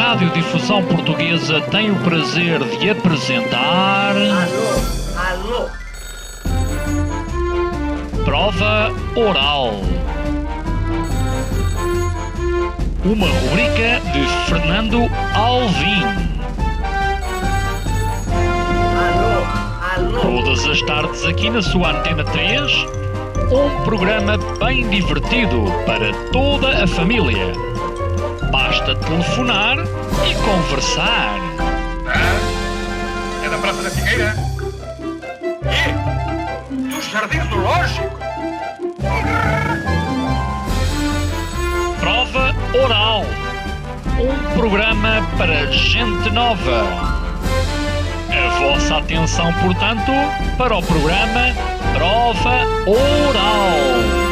Radiodifusão Portuguesa tem o prazer de apresentar... Alô! Prova Oral. Uma rubrica de Fernando Alvim. Alô! Todas as tardes aqui na sua Antena 3, um programa bem divertido para toda a família. Basta telefonar e conversar. É da Praça da Figueira? E? Dos Jardins do Lógico? Prova Oral. Um programa para gente nova. A vossa atenção, portanto, para o programa Prova Oral.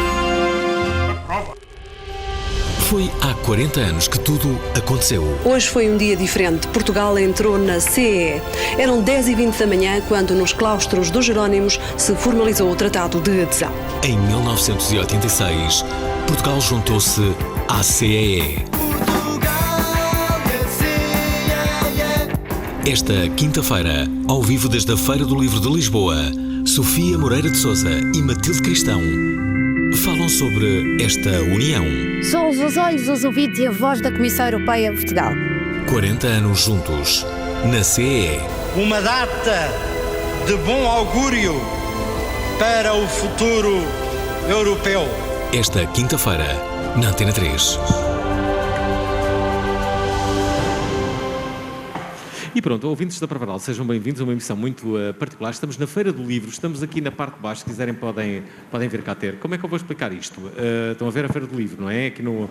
Foi há 40 anos que tudo aconteceu. Hoje foi um dia diferente. Portugal entrou na CEE. Eram 10h20 da manhã quando nos claustros dos Jerónimos se formalizou o Tratado de Adesão. Em 1986, Portugal juntou-se à CEE. Esta quinta-feira, ao vivo desde a Feira do Livro de Lisboa, Sofia Moreira de Sousa e Matilde Cristão falam sobre esta união. Somos os olhos, os ouvidos e a voz da Comissão Europeia de Portugal. 40 anos juntos, na CEE. Uma data de bom augúrio para o futuro europeu. Esta quinta-feira, na Antena 3. E pronto, ouvintes da Prova Oral, sejam bem-vindos a uma emissão muito particular. Estamos na Feira do Livro, estamos aqui na parte de baixo, se quiserem podem vir cá ter. Como é que eu vou explicar isto? Estão a ver a Feira do Livro, não é? Aqui no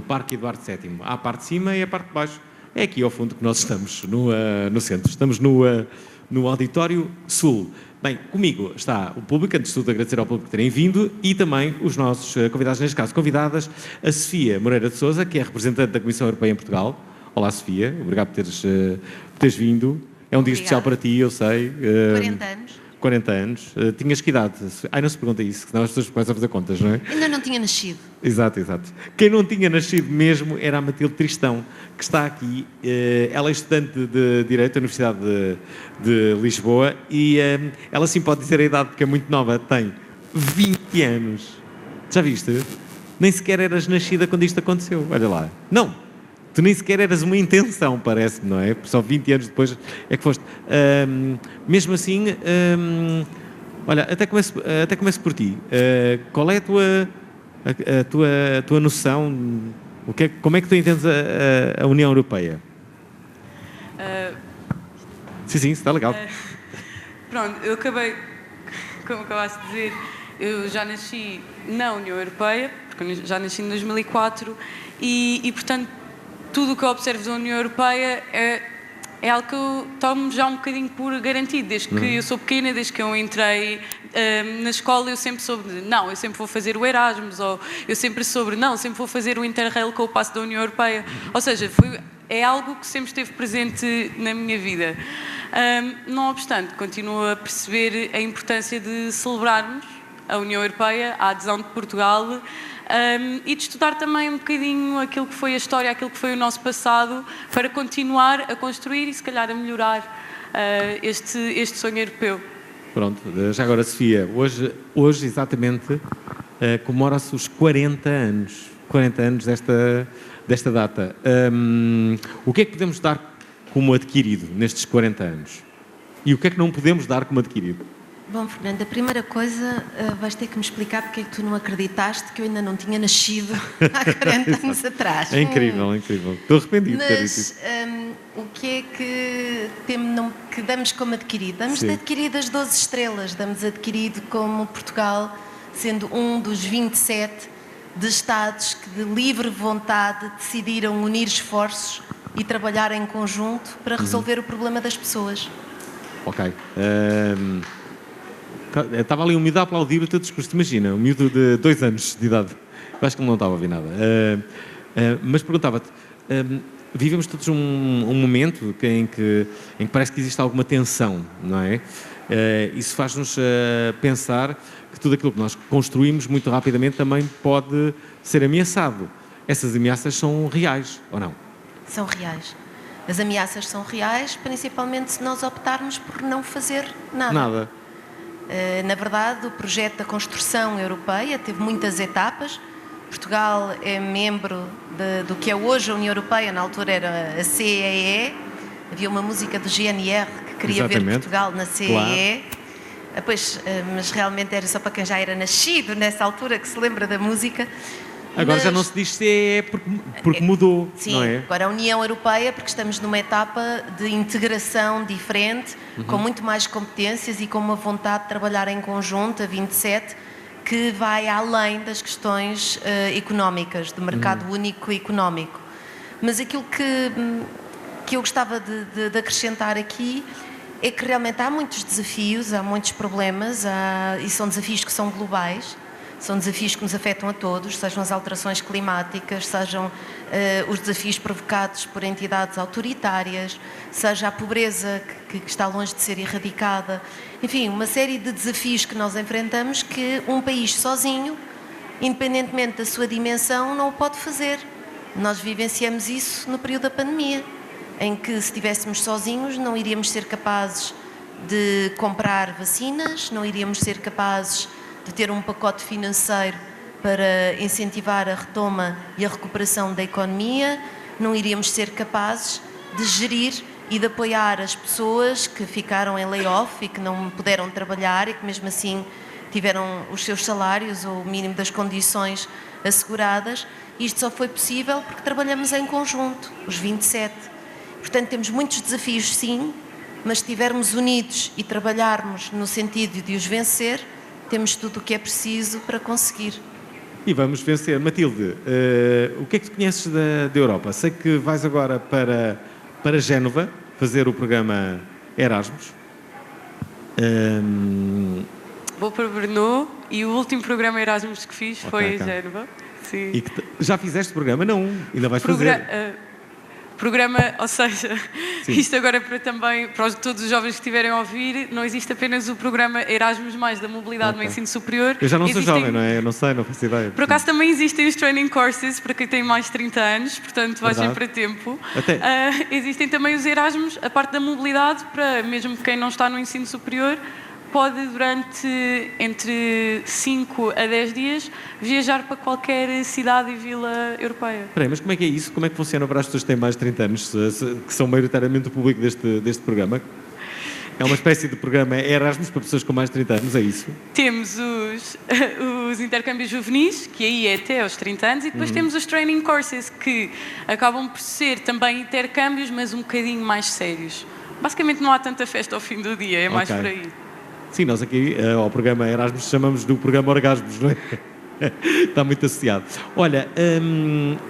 Parque Eduardo VII. Há a parte de cima e a parte de baixo. É aqui ao fundo que nós estamos, no centro. Estamos no Auditório Sul. Bem, comigo está o público, antes de tudo agradecer ao público por terem vindo, e também os nossos convidados, neste caso convidadas, a Sofia Moreira de Sousa, que é representante da Comissão Europeia em Portugal. Olá, Sofia, obrigado por teres vindo. É um dia especial para ti, eu sei. 40 anos. 40 anos. Tinhas que idade? Ai, não se pergunta isso, senão as pessoas começam a fazer contas, não é? Ainda não tinha nascido. Exato. Quem não tinha nascido mesmo era a Matilde Tristão, que está aqui. Ela é estudante de Direito da Universidade de Lisboa e ela sim pode dizer a idade porque é muito nova, tem 20 anos. Já viste? Nem sequer eras nascida quando isto aconteceu, olha lá. Não! Tu nem sequer eras uma intenção, parece-me, não é? Só 20 anos depois é que foste. Mesmo assim, olha, até começo por ti. Qual é a tua noção? Como é que tu entendes a União Europeia? Sim, está legal. Pronto, eu acabei, como acabaste de dizer, eu já nasci na União Europeia, porque eu já nasci em 2004, e portanto, tudo o que eu observo da União Europeia é algo que eu tomo já um bocadinho por garantido. Desde que eu sou pequena, desde que eu entrei na escola, eu sempre soube não, eu sempre vou fazer o Erasmus, ou eu sempre soube, não, sempre vou fazer o Interrail com o passo da União Europeia. Ou seja, é algo que sempre esteve presente na minha vida. Não obstante, continuo a perceber a importância de celebrarmos a União Europeia, a adesão de Portugal, e de estudar também um bocadinho aquilo que foi a história, aquilo que foi o nosso passado, para continuar a construir e se calhar a melhorar este sonho europeu. Pronto, já agora, Sofia, hoje exatamente comemora-se os 40 anos desta data. O que é que podemos dar como adquirido nestes 40 anos? E o que é que não podemos dar como adquirido? Bom, Fernando, a primeira coisa, vais ter que me explicar porque é que tu não acreditaste que eu ainda não tinha nascido há 40 anos atrás. É incrível. Estou arrependido de ter dito isso. O que é que damos como adquirido? Damos adquirido as 12 estrelas, damos adquirido como Portugal, sendo um dos 27 de Estados que de livre vontade decidiram unir esforços e trabalhar em conjunto para resolver o problema das pessoas. Ok. Estava ali um miúdo a aplaudir o teu discurso, imagina, um miúdo de 2 anos de idade. Eu acho que ele não estava a ouvir nada. Mas perguntava-te, vivemos todos um momento em que parece que existe alguma tensão, não é? Isso faz-nos pensar que tudo aquilo que nós construímos muito rapidamente também pode ser ameaçado. Essas ameaças são reais, ou não? São reais. As ameaças são reais, principalmente se nós optarmos por não fazer nada. Na verdade, o projeto da construção europeia teve muitas etapas. Portugal é membro do que é hoje a União Europeia, na altura era a CEE. Havia uma música do GNR que queria ver Portugal na CEE. Claro. Mas realmente era só para quem já era nascido nessa altura que se lembra da música. Agora já não se diz CEE porque mudou, sim, não é? Agora a União Europeia, porque estamos numa etapa de integração diferente, com muito mais competências e com uma vontade de trabalhar em conjunto, a 27, que vai além das questões económicas, do mercado único económico. Mas aquilo que eu gostava de acrescentar aqui é que realmente há muitos desafios, há muitos problemas, e são desafios que são globais, são desafios que nos afetam a todos, sejam as alterações climáticas, sejam os desafios provocados por entidades autoritárias, seja a pobreza que está longe de ser erradicada. Enfim, uma série de desafios que nós enfrentamos que um país sozinho, independentemente da sua dimensão, não o pode fazer. Nós vivenciamos isso no período da pandemia, em que se estivéssemos sozinhos não iríamos ser capazes de comprar vacinas, não iríamos ser capazes de ter um pacote financeiro para incentivar a retoma e a recuperação da economia, não iríamos ser capazes de gerir e de apoiar as pessoas que ficaram em layoff e que não puderam trabalhar e que mesmo assim tiveram os seus salários ou o mínimo das condições asseguradas. Isto só foi possível porque trabalhamos em conjunto, os 27. Portanto, temos muitos desafios, sim, mas se estivermos unidos e trabalharmos no sentido de os vencer, temos tudo o que é preciso para conseguir. E vamos vencer. Matilde, o que é que tu conheces da Europa? Sei que vais agora para Génova fazer o programa Erasmus. Vou para Brno e o último programa Erasmus que fiz foi em Génova. Sim. E já fizeste o programa? Não, ainda vais fazer. Programa, ou seja, sim, isto agora para todos os jovens que estiverem a ouvir, não existe apenas o programa Erasmus+, da mobilidade no ensino superior. Eu já não sou jovem, não é? Eu não sei, não faço ideia. Por acaso também existem os training courses para quem tem mais de 30 anos, portanto vai sempre a tempo. Existem também os Erasmus, a parte da mobilidade, para mesmo quem não está no ensino superior, pode durante entre 5 a 10 dias viajar para qualquer cidade e vila europeia. Espera aí, mas como é que é isso? Como é que funciona para as pessoas que têm mais de 30 anos, que são maioritariamente o público deste programa? É uma espécie de programa Erasmus para pessoas com mais de 30 anos, é isso? Temos os intercâmbios juvenis, que aí é até aos 30 anos, e depois temos os training courses, que acabam por ser também intercâmbios, mas um bocadinho mais sérios. Basicamente não há tanta festa ao fim do dia, é mais por aí. Sim, nós aqui ao programa Erasmus chamamos do programa Orgasmos, não é? Está muito associado. Olha,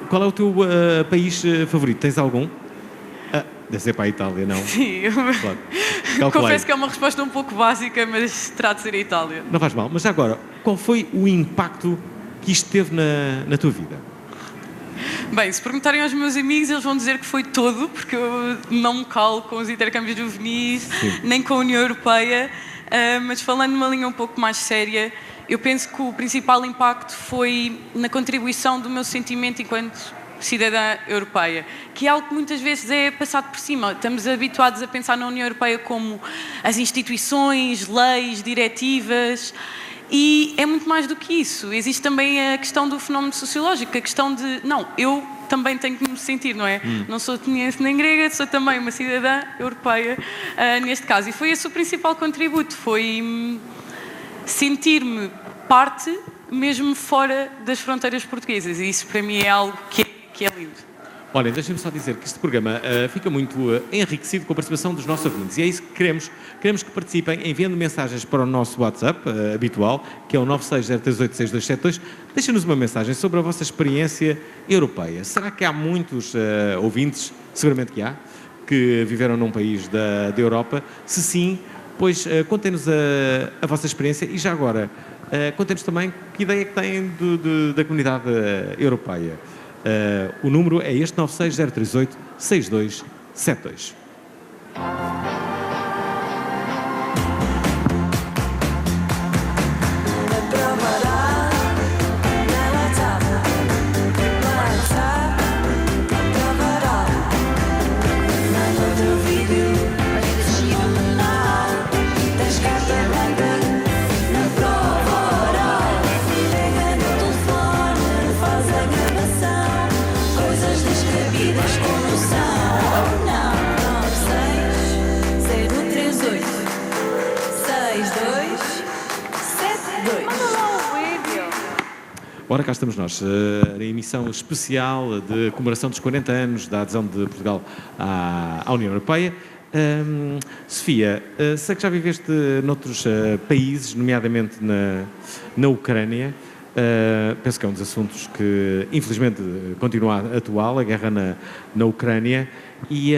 qual é o teu país favorito? Tens algum? Deve ser para a Itália, não? Sim, claro. Confesso que é uma resposta um pouco básica, mas terá de ser a Itália. Não faz mal, mas agora, qual foi o impacto que isto teve na tua vida? Bem, se perguntarem aos meus amigos, eles vão dizer que foi todo, porque eu não me calo com os intercâmbios juvenis, nem com a União Europeia. Mas falando numa linha um pouco mais séria, eu penso que o principal impacto foi na contribuição do meu sentimento enquanto cidadã europeia, que é algo que muitas vezes é passado por cima. Estamos habituados a pensar na União Europeia como as instituições, leis, diretivas, e é muito mais do que isso. Existe também a questão do fenómeno sociológico, a questão de, eu também tenho que me sentir, não é? Não sou ateniense nem grega, sou também uma cidadã europeia, neste caso. E foi esse o principal contributo, foi sentir-me parte, mesmo fora das fronteiras portuguesas. E isso, para mim, é algo que é lindo. Olha, deixem-me só dizer que este programa fica muito enriquecido com a participação dos nossos ouvintes. E é isso que queremos. Queremos que participem enviando mensagens para o nosso WhatsApp habitual, que é o 960386272. Deixem-nos uma mensagem sobre a vossa experiência europeia. Será que há muitos ouvintes, seguramente que há, que viveram num país da Europa? Se sim, pois contem-nos a vossa experiência e já agora, contem-nos também que ideia que têm da comunidade europeia. O número é este, 960386272. Ora, cá estamos nós, a emissão especial de comemoração dos 40 anos da adesão de Portugal à União Europeia. Sofia, sei que já viveste noutros países, nomeadamente na Ucrânia. Penso que é um dos assuntos que, infelizmente, continua atual, a guerra na Ucrânia. E,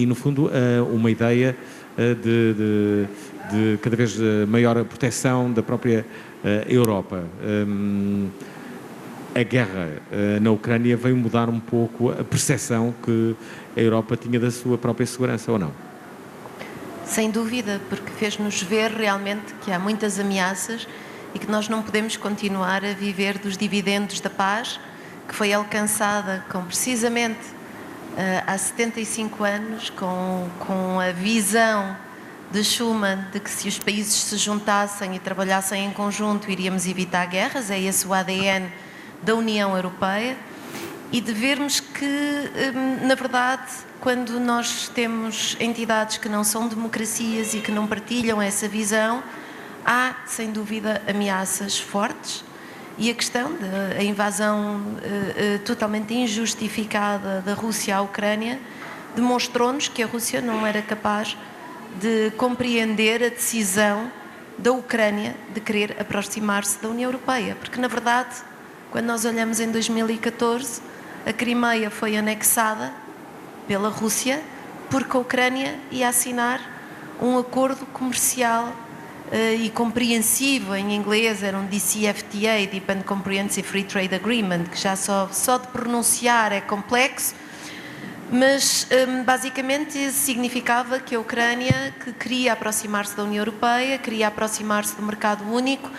no fundo, uma ideia de cada vez maior proteção da própria Europa. A guerra na Ucrânia veio mudar um pouco a percepção que a Europa tinha da sua própria segurança, ou não? Sem dúvida, porque fez-nos ver realmente que há muitas ameaças e que nós não podemos continuar a viver dos dividendos da paz, que foi alcançada precisamente há 75 anos, com a visão de Schuman de que se os países se juntassem e trabalhassem em conjunto iríamos evitar guerras. É esse o ADN da União Europeia, e de vermos que, na verdade, quando nós temos entidades que não são democracias e que não partilham essa visão, há, sem dúvida, ameaças fortes. E a questão da invasão totalmente injustificada da Rússia à Ucrânia demonstrou-nos que a Rússia não era capaz de compreender a decisão da Ucrânia de querer aproximar-se da União Europeia, porque, na verdade, quando nós olhamos em 2014, a Crimeia foi anexada pela Rússia porque a Ucrânia ia assinar um acordo comercial e compreensivo, em inglês era um DCFTA, Deep and Comprehensive Free Trade Agreement, que já só de pronunciar é complexo, mas basicamente significava que a Ucrânia, que queria aproximar-se da União Europeia, queria aproximar-se do mercado único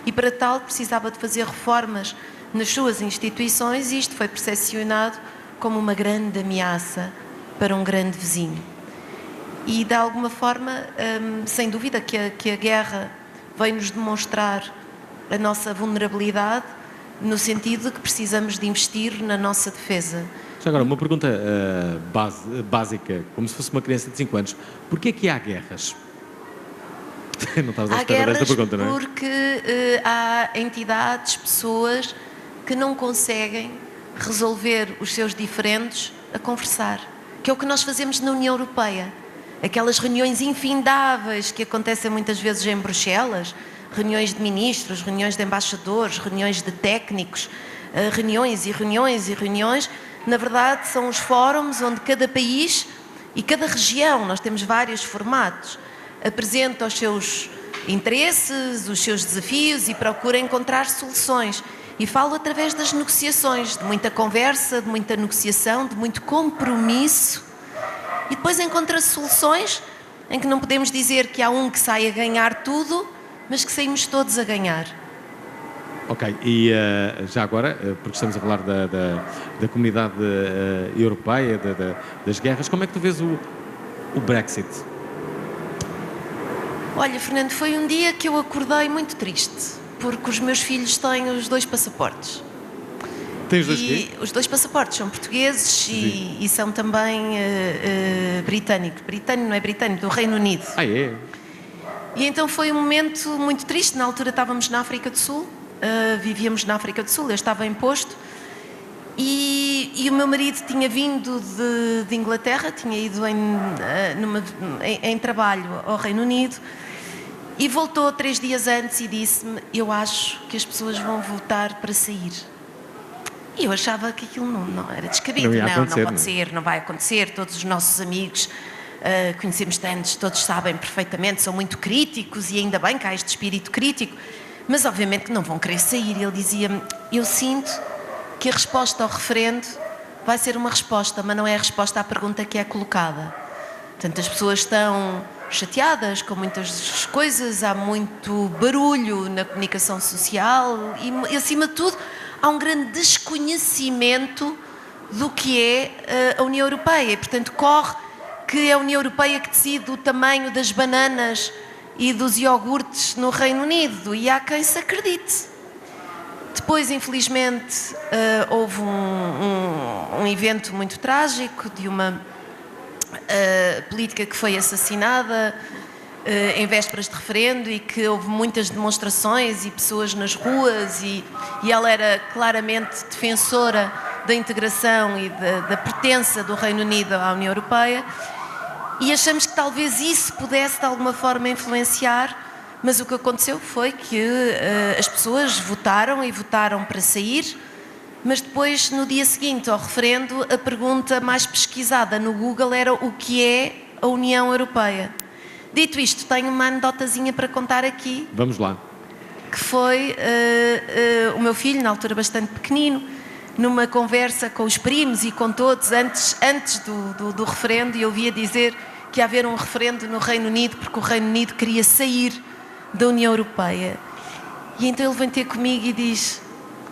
e para tal precisava de fazer reformas nas suas instituições, e isto foi percepcionado como uma grande ameaça para um grande vizinho. E de alguma forma, sem dúvida que a guerra veio-nos demonstrar a nossa vulnerabilidade, no sentido de que precisamos de investir na nossa defesa. Já agora, uma pergunta básica, como se fosse uma criança de 5 anos. Porquê que há guerras? Não estavas à espera desta pergunta, não é? Porque há entidades, pessoas que não conseguem resolver os seus diferendos a conversar, que é o que nós fazemos na União Europeia. Aquelas reuniões infindáveis que acontecem muitas vezes em Bruxelas, reuniões de ministros, reuniões de embaixadores, reuniões de técnicos, reuniões e reuniões e reuniões, na verdade são os fóruns onde cada país e cada região, nós temos vários formatos, apresenta os seus interesses, os seus desafios e procura encontrar soluções. E falo através das negociações, de muita conversa, de muita negociação, de muito compromisso. E depois encontra-se soluções em que não podemos dizer que há um que sai a ganhar tudo, mas que saímos todos a ganhar. Ok, e já agora, porque estamos a falar da comunidade europeia, das guerras, como é que tu vês o Brexit? Olha, Fernando, foi um dia que eu acordei muito triste, porque os meus filhos têm os 2 passaportes. Tens dois quê? Os 2 passaportes são portugueses e são também britânicos. Britânico, não é britânico, do Reino Unido. Ah, é? E então foi um momento muito triste. Na altura estávamos na África do Sul, vivíamos na África do Sul, eu estava em posto. E o meu marido tinha vindo de Inglaterra, tinha ido em trabalho ao Reino Unido. E voltou 3 dias antes e disse-me: eu acho que as pessoas vão votar para sair. E eu achava que aquilo não era descabido. Não pode ser, não vai acontecer. Todos os nossos amigos, conhecemos tantos, todos sabem perfeitamente, são muito críticos e ainda bem que há este espírito crítico. Mas obviamente que não vão querer sair. E ele dizia-me: eu sinto que a resposta ao referendo vai ser uma resposta, mas não é a resposta à pergunta que é colocada. Portanto, as pessoas estão chateadas com muitas coisas, há muito barulho na comunicação social e, acima de tudo, há um grande desconhecimento do que é a União Europeia. E, portanto, corre que é a União Europeia que decide o tamanho das bananas e dos iogurtes no Reino Unido, e há quem se acredite. Depois, infelizmente, houve um evento muito trágico de uma política que foi assassinada em vésperas de referendo e que houve muitas demonstrações e pessoas nas ruas e ela era claramente defensora da integração e da pertença do Reino Unido à União Europeia, e achamos que talvez isso pudesse de alguma forma influenciar, mas o que aconteceu foi que as pessoas votaram e votaram para sair, mas depois no dia seguinte ao referendo a pergunta mais pesquisada no Google era o que é a União Europeia. Dito isto, tenho uma anedotazinha para contar aqui. Vamos lá. Que foi o meu filho, na altura bastante pequenino, numa conversa com os primos e com todos, antes do referendo, e eu ouvia dizer que ia haver um referendo no Reino Unido, porque o Reino Unido queria sair da União Europeia. E então ele vem ter comigo e diz: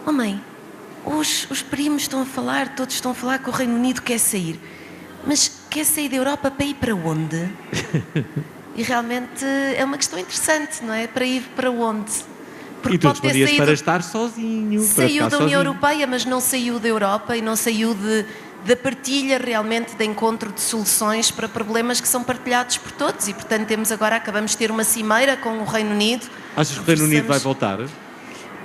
"Oh mãe, os primos estão a falar, todos estão a falar que o Reino Unido quer sair. Mas quer sair da Europa para ir para onde?" E realmente é uma questão interessante, não é? Para ir para onde? Porque e tu respondias para estar sozinho. Saiu da União Europeia, mas não saiu da Europa e não saiu da partilha realmente, de encontro de soluções para problemas que são partilhados por todos. E, portanto, acabamos de ter uma cimeira com o Reino Unido. Achas que o Reino Unido vai voltar?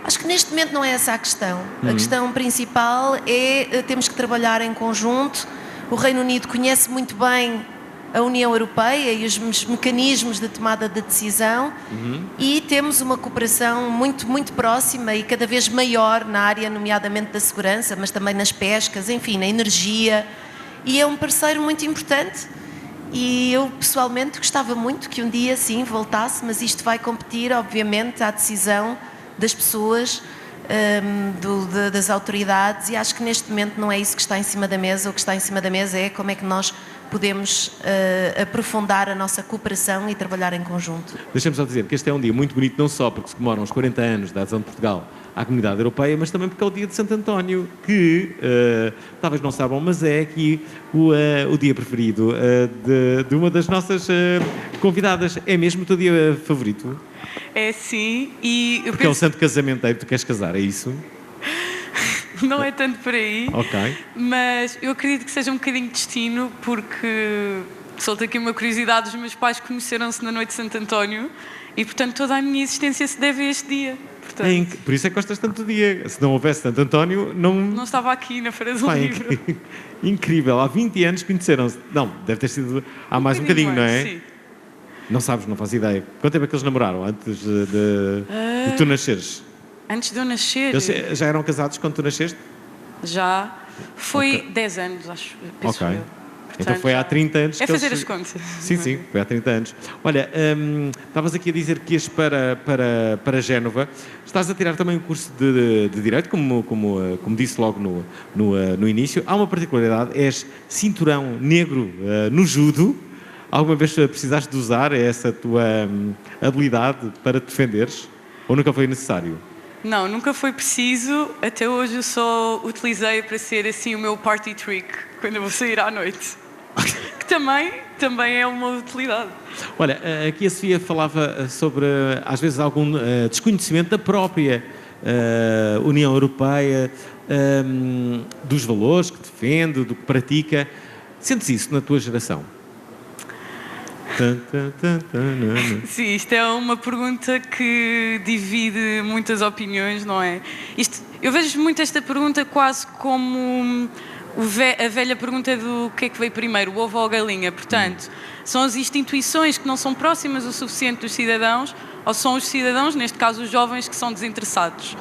Acho que neste momento não é essa a questão. A questão principal é temos que trabalhar em conjunto. O Reino Unido conhece muito bem a União Europeia e os mecanismos de tomada de decisão e temos uma cooperação muito, muito próxima e cada vez maior na área, nomeadamente da segurança, mas também nas pescas, enfim, na energia, e é um parceiro muito importante. E eu pessoalmente gostava muito que um dia sim voltasse, mas isto vai competir obviamente à decisão das pessoas, das autoridades, e acho que neste momento não é isso que está em cima da mesa. O que está em cima da mesa é como é que nós podemos aprofundar a nossa cooperação e trabalhar em conjunto. Deixa-me só dizer que este é um dia muito bonito, não só porque se comemoram os 40 anos da adesão de Portugal à Comunidade Europeia, mas também porque é o dia de Santo António, que talvez não saibam, mas é aqui o dia preferido de uma das nossas convidadas. É mesmo o teu dia favorito? É sim, e eu porque é um santo casamenteiro, tu queres casar, é isso? Não é tanto por aí, okay. Mas eu acredito que seja um bocadinho de destino, porque solto aqui uma curiosidade: os meus pais conheceram-se na noite de Santo António e, portanto, toda a minha existência se deve a este dia. Portanto, por isso é que gostas tanto do dia. Se não houvesse Santo António, não estava aqui na Feira do Livro. Incrível, há 20 anos conheceram-se. Não, deve ter sido há mais um bocadinho, não é? Sim. Não sabes, não faço ideia. Quanto tempo é que eles namoraram antes de tu nasceres? Antes de eu nascer... Eles já eram casados quando tu nasceste? Já. Foi 10 anos, acho. Ok. Portanto, então foi há 30 anos que fazer as contas. Sim, foi há 30 anos. Olha, estavas aqui a dizer que ias para Génova. Estás a tirar também um curso de Direito, como disse logo no início. Há uma particularidade, és cinturão negro no judo. Alguma vez precisaste de usar essa tua habilidade para te defenderes? Ou nunca foi necessário? Não, nunca foi preciso. Até hoje eu só utilizei para ser assim o meu party trick, quando eu vou sair à noite. Que também é uma utilidade. Olha, aqui a Sofia falava sobre, às vezes, algum desconhecimento da própria União Europeia, dos valores que defende, do que pratica. Sentes isso na tua geração? Sim, isto é uma pergunta que divide muitas opiniões, não é? Eu vejo muito esta pergunta quase como a velha pergunta do que é que veio primeiro, o ovo ou a galinha. Portanto, são as instituições que não são próximas o suficiente dos cidadãos, ou são os cidadãos, neste caso os jovens, que são desinteressados?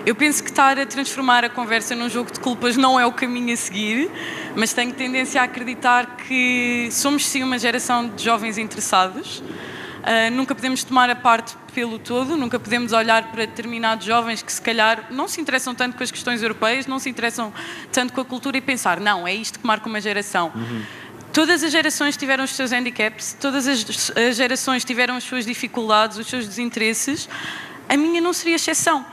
Eu penso que estar a transformar a conversa num jogo de culpas não é o caminho a seguir, mas tenho tendência a acreditar que somos sim uma geração de jovens interessados. Nunca podemos tomar a parte pelo todo, nunca podemos olhar para determinados jovens que se calhar não se interessam tanto com as questões europeias, não se interessam tanto com a cultura e pensar, não, é isto que marca uma geração. Todas as gerações tiveram os seus handicaps, todas as gerações tiveram as suas dificuldades, os seus desinteresses. A minha não seria exceção.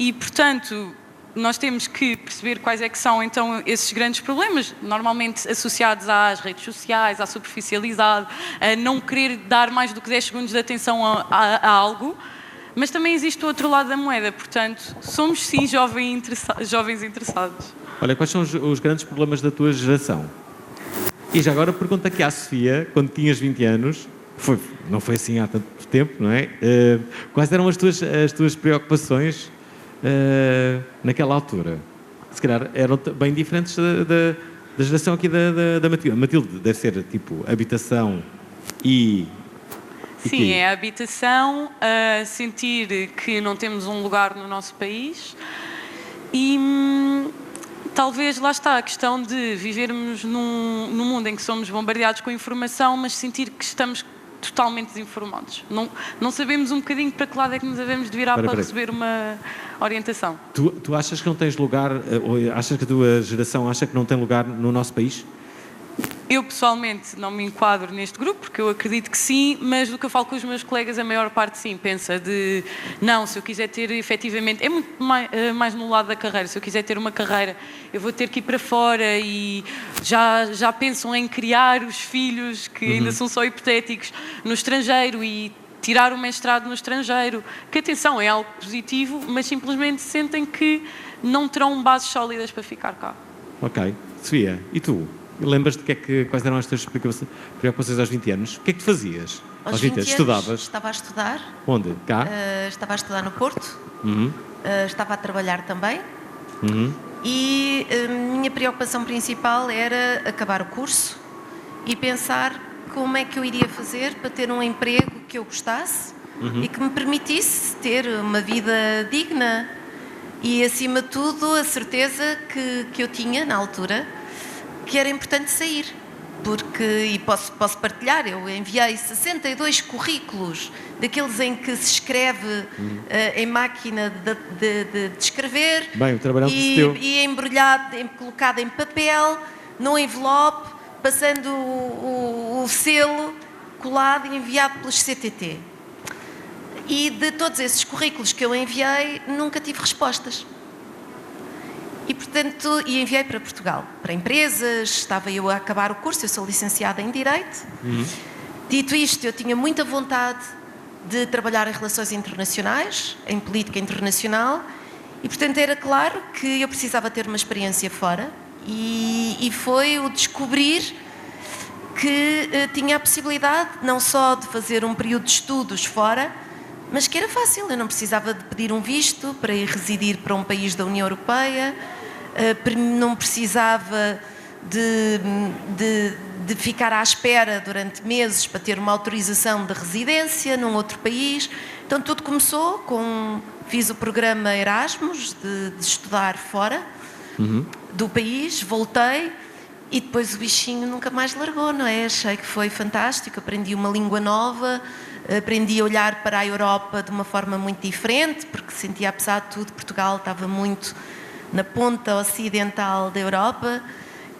E, portanto, nós temos que perceber quais é que são, então, esses grandes problemas, normalmente associados às redes sociais, à superficialidade, a não querer dar mais do que 10 segundos de atenção a algo, mas também existe o outro lado da moeda, portanto, somos sim jovens interessados. Olha, quais são os grandes problemas da tua geração? E já agora pergunta aqui à Sofia, quando tinhas 20 anos, Não foi assim há tanto tempo, não é? Quais eram as tuas preocupações naquela altura? Se calhar eram bem diferentes da geração aqui da Matilde. Matilde deve ser tipo habitação e... Sim, é a habitação, sentir que não temos um lugar no nosso país e talvez, lá está, a questão de vivermos num mundo em que somos bombardeados com informação, mas sentir que estamos totalmente desinformados. Não sabemos um bocadinho para que lado é que nos devemos de virar para receber uma orientação. Tu achas que não tens lugar, ou achas que a tua geração acha que não tem lugar no nosso país? Eu, pessoalmente, não me enquadro neste grupo, porque eu acredito que sim, mas do que eu falo com os meus colegas, a maior parte sim, pensa de, não, se eu quiser ter efetivamente, é muito mais no lado da carreira, se eu quiser ter uma carreira, eu vou ter que ir para fora e já pensam em criar os filhos, que ainda são só hipotéticos, no estrangeiro e tirar o mestrado no estrangeiro, que atenção, é algo positivo, mas simplesmente sentem que não terão bases sólidas para ficar cá. Ok. Sofia, e tu? Lembras-te quais eram as tuas preocupações aos 20 anos? O que é que tu fazias? Aos 20 anos, estudavas? estava a estudar. Onde? Cá? Estava a estudar no Porto. Estava a trabalhar também. E a minha preocupação principal era acabar o curso e pensar como é que eu iria fazer para ter um emprego que eu gostasse e que me permitisse ter uma vida digna. E, acima de tudo, a certeza que eu tinha, na altura, que era importante sair, e posso partilhar, eu enviei 62 currículos, daqueles em que se escreve em máquina de escrever. Bem, o trabalho e embrulhado, colocado em papel, num envelope, passando o selo, colado e enviado pelos CTT. E de todos esses currículos que eu enviei, nunca tive respostas. E, portanto, enviei para Portugal, para empresas, estava eu a acabar o curso, eu sou licenciada em Direito. Dito isto, eu tinha muita vontade de trabalhar em relações internacionais, em política internacional, e, portanto, era claro que eu precisava ter uma experiência fora, e foi o descobrir que tinha a possibilidade não só de fazer um período de estudos fora, mas que era fácil, eu não precisava de pedir um visto para ir residir para um país da União Europeia, não precisava de ficar à espera durante meses para ter uma autorização de residência num outro país. Então tudo começou fiz o programa Erasmus de estudar fora do país, voltei e depois o bichinho nunca mais largou, não é? Achei que foi fantástico, aprendi uma língua nova, aprendi a olhar para a Europa de uma forma muito diferente, porque sentia, apesar de tudo, Portugal estava muito na ponta ocidental da Europa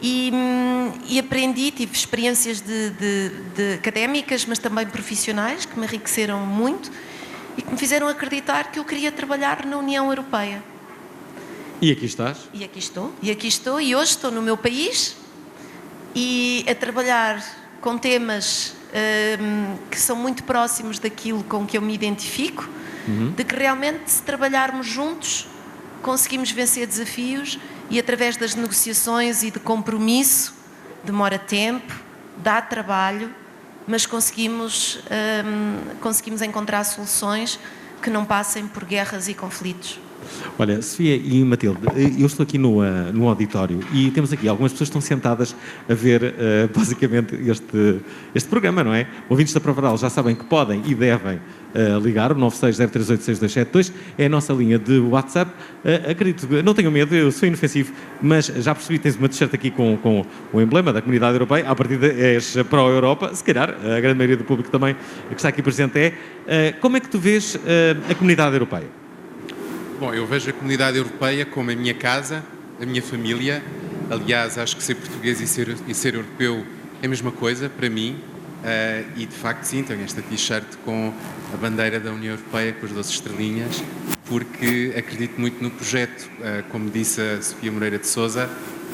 e aprendi, tive experiências de académicas, mas também profissionais, que me enriqueceram muito e que me fizeram acreditar que eu queria trabalhar na União Europeia. E aqui estás? E aqui estou, e hoje estou no meu país e a trabalhar com temas que são muito próximos daquilo com que eu me identifico, de que realmente, se trabalharmos juntos, conseguimos vencer desafios e, através das negociações e de compromisso, demora tempo, dá trabalho, mas conseguimos encontrar soluções que não passem por guerras e conflitos. Olha, Sofia e Matilde, eu estou aqui no auditório e temos aqui algumas pessoas que estão sentadas a ver basicamente este programa, não é? Ouvintes da Prova Oral já sabem que podem e devem ligar, o 960386272 é a nossa linha de WhatsApp. Acredito, não tenham medo, eu sou inofensivo, mas já percebi que tens uma t-shirt aqui com o emblema da Comunidade Europeia, à partida és pró-Europa, se calhar a grande maioria do público também que está aqui presente é. Como é que tu vês a Comunidade Europeia? Bom, eu vejo a Comunidade Europeia como a minha casa, a minha família. Aliás, acho que ser português e ser europeu é a mesma coisa para mim. E de facto sim, tenho esta t-shirt com a bandeira da União Europeia, com as 12 estrelinhas, porque acredito muito no projeto. Como disse a Sofia Moreira de Sousa,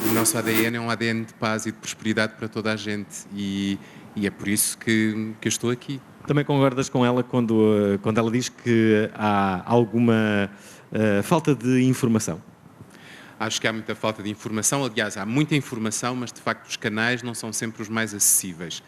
o nosso ADN é um ADN de paz e de prosperidade para toda a gente e é por isso que eu estou aqui. Também concordas com ela quando ela diz que há alguma falta de informação? Acho que há muita falta de informação. Aliás, há muita informação, mas de facto os canais não são sempre os mais acessíveis.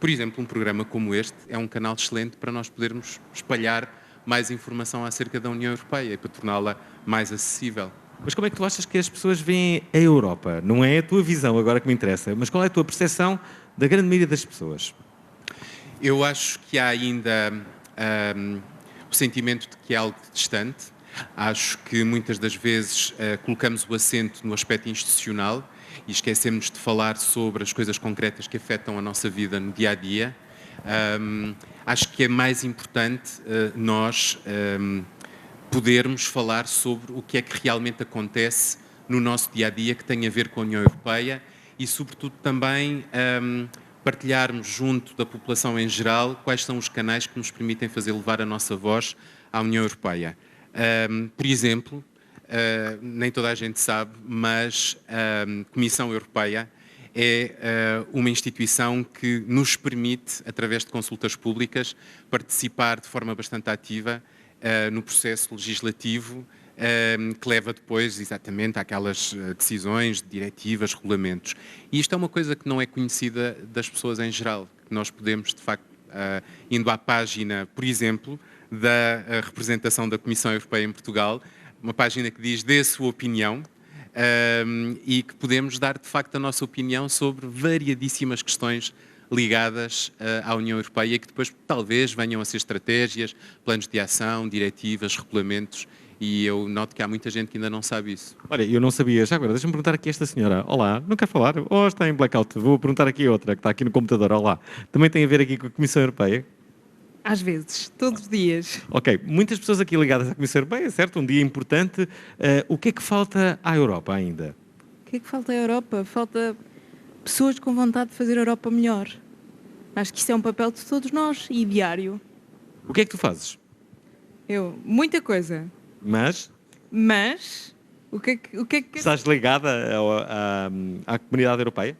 por exemplo, um programa como este é um canal excelente para nós podermos espalhar mais informação acerca da União Europeia e para torná-la mais acessível. Mas como é que tu achas que as pessoas veem a Europa? Não é a tua visão agora que me interessa, mas qual é a tua percepção da grande maioria das pessoas? Eu acho que há ainda o sentimento de que é algo distante. Acho que muitas das vezes colocamos o acento no aspecto institucional e esquecemos de falar sobre as coisas concretas que afetam a nossa vida no dia-a-dia. Acho que é mais importante nós podermos falar sobre o que é que realmente acontece no nosso dia-a-dia que tem a ver com a União Europeia e, sobretudo, também partilharmos junto da população em geral quais são os canais que nos permitem fazer levar a nossa voz à União Europeia. Por exemplo, nem toda a gente sabe, mas a Comissão Europeia é uma instituição que nos permite, através de consultas públicas, participar de forma bastante ativa no processo legislativo que leva depois exatamente àquelas decisões, diretivas, regulamentos. E isto é uma coisa que não é conhecida das pessoas em geral, que nós podemos, de facto, indo à página, por exemplo, da representação da Comissão Europeia em Portugal, uma página que diz dê a sua opinião e que podemos dar, de facto, a nossa opinião sobre variadíssimas questões ligadas à União Europeia, que depois talvez venham a ser estratégias, planos de ação, diretivas, regulamentos, e eu noto que há muita gente que ainda não sabe isso. Olha, eu não sabia. Já agora, deixa-me perguntar aqui a esta senhora. Olá, não quer falar? Ou está em blackout? Vou perguntar aqui a outra, que está aqui no computador. Olá. Também tem a ver aqui com a Comissão Europeia? Às vezes, todos os dias. Ok, muitas pessoas aqui ligadas à Comissão Europeia, certo? Um dia importante. O que é que falta à Europa ainda? O que é que falta à Europa? Falta pessoas com vontade de fazer a Europa melhor. Acho que isso é um papel de todos nós e diário. O que é que tu fazes? Muita coisa. Mas, o que é que... Estás ligada à comunidade europeia?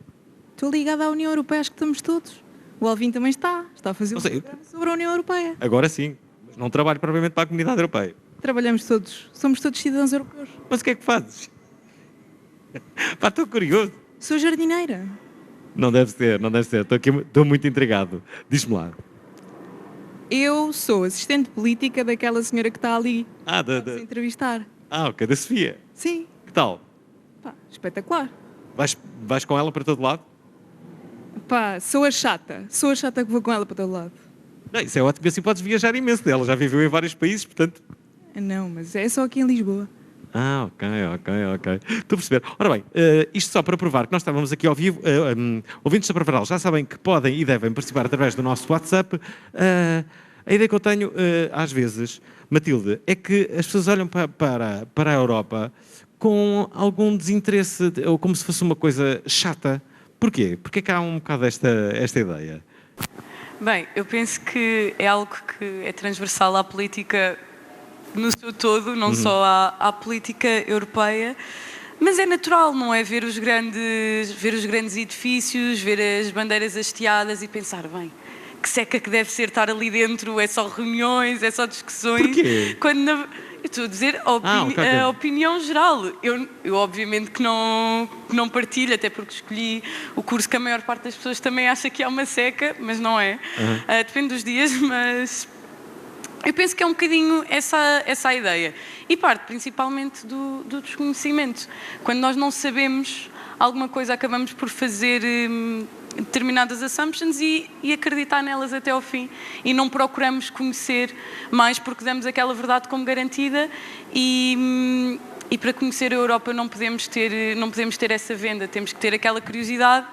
Estou ligada à União Europeia, acho que estamos todos. O Alvin também está a fazer um programa sobre a União Europeia. Agora sim, mas não trabalho propriamente para a comunidade europeia. Trabalhamos todos, somos todos cidadãos europeus. Mas o que é que fazes? Pá, estou curioso. Sou jardineira. Não deve ser. Estou muito intrigado. Diz-me lá. Eu sou assistente política daquela senhora que está ali a entrevistar. Ok, da Sofia. Sim. Que tal? Pá, espetacular. Vais com ela para todo lado? Pá, sou a chata que vou com ela para todo lado. Não, isso é ótimo, assim podes viajar imenso. Ela já viveu em vários países, portanto... Não, mas é só aqui em Lisboa. Ok. Estou a perceber. Ora bem, isto só para provar que nós estávamos aqui ao vivo. Ouvintes da Provaral já sabem que podem e devem participar através do nosso WhatsApp. A ideia que eu tenho, às vezes, Matilde, é que as pessoas olham para a Europa com algum desinteresse, ou como se fosse uma coisa chata. Porquê? Porquê que há um bocado esta ideia? Bem, eu penso que é algo que é transversal à política no seu todo, não só à política europeia, mas é natural, não é? Ver os grandes edifíços, ver as bandeiras hasteadas e pensar, bem, que seca que deve ser estar ali dentro, é só reuniões, é só discussões. Porquê? Eu estou a dizer a opinião geral. Eu obviamente que não partilho, até porque escolhi o curso que a maior parte das pessoas também acha que é uma seca, mas não é. Depende dos dias, mas eu penso que é um bocadinho essa a ideia. E parte principalmente do desconhecimento. Quando nós não sabemos alguma coisa, acabamos por fazer determinadas assumptions e acreditar nelas até ao fim. E não procuramos conhecer mais porque damos aquela verdade como garantida e para conhecer a Europa não podemos ter essa venda, temos que ter aquela curiosidade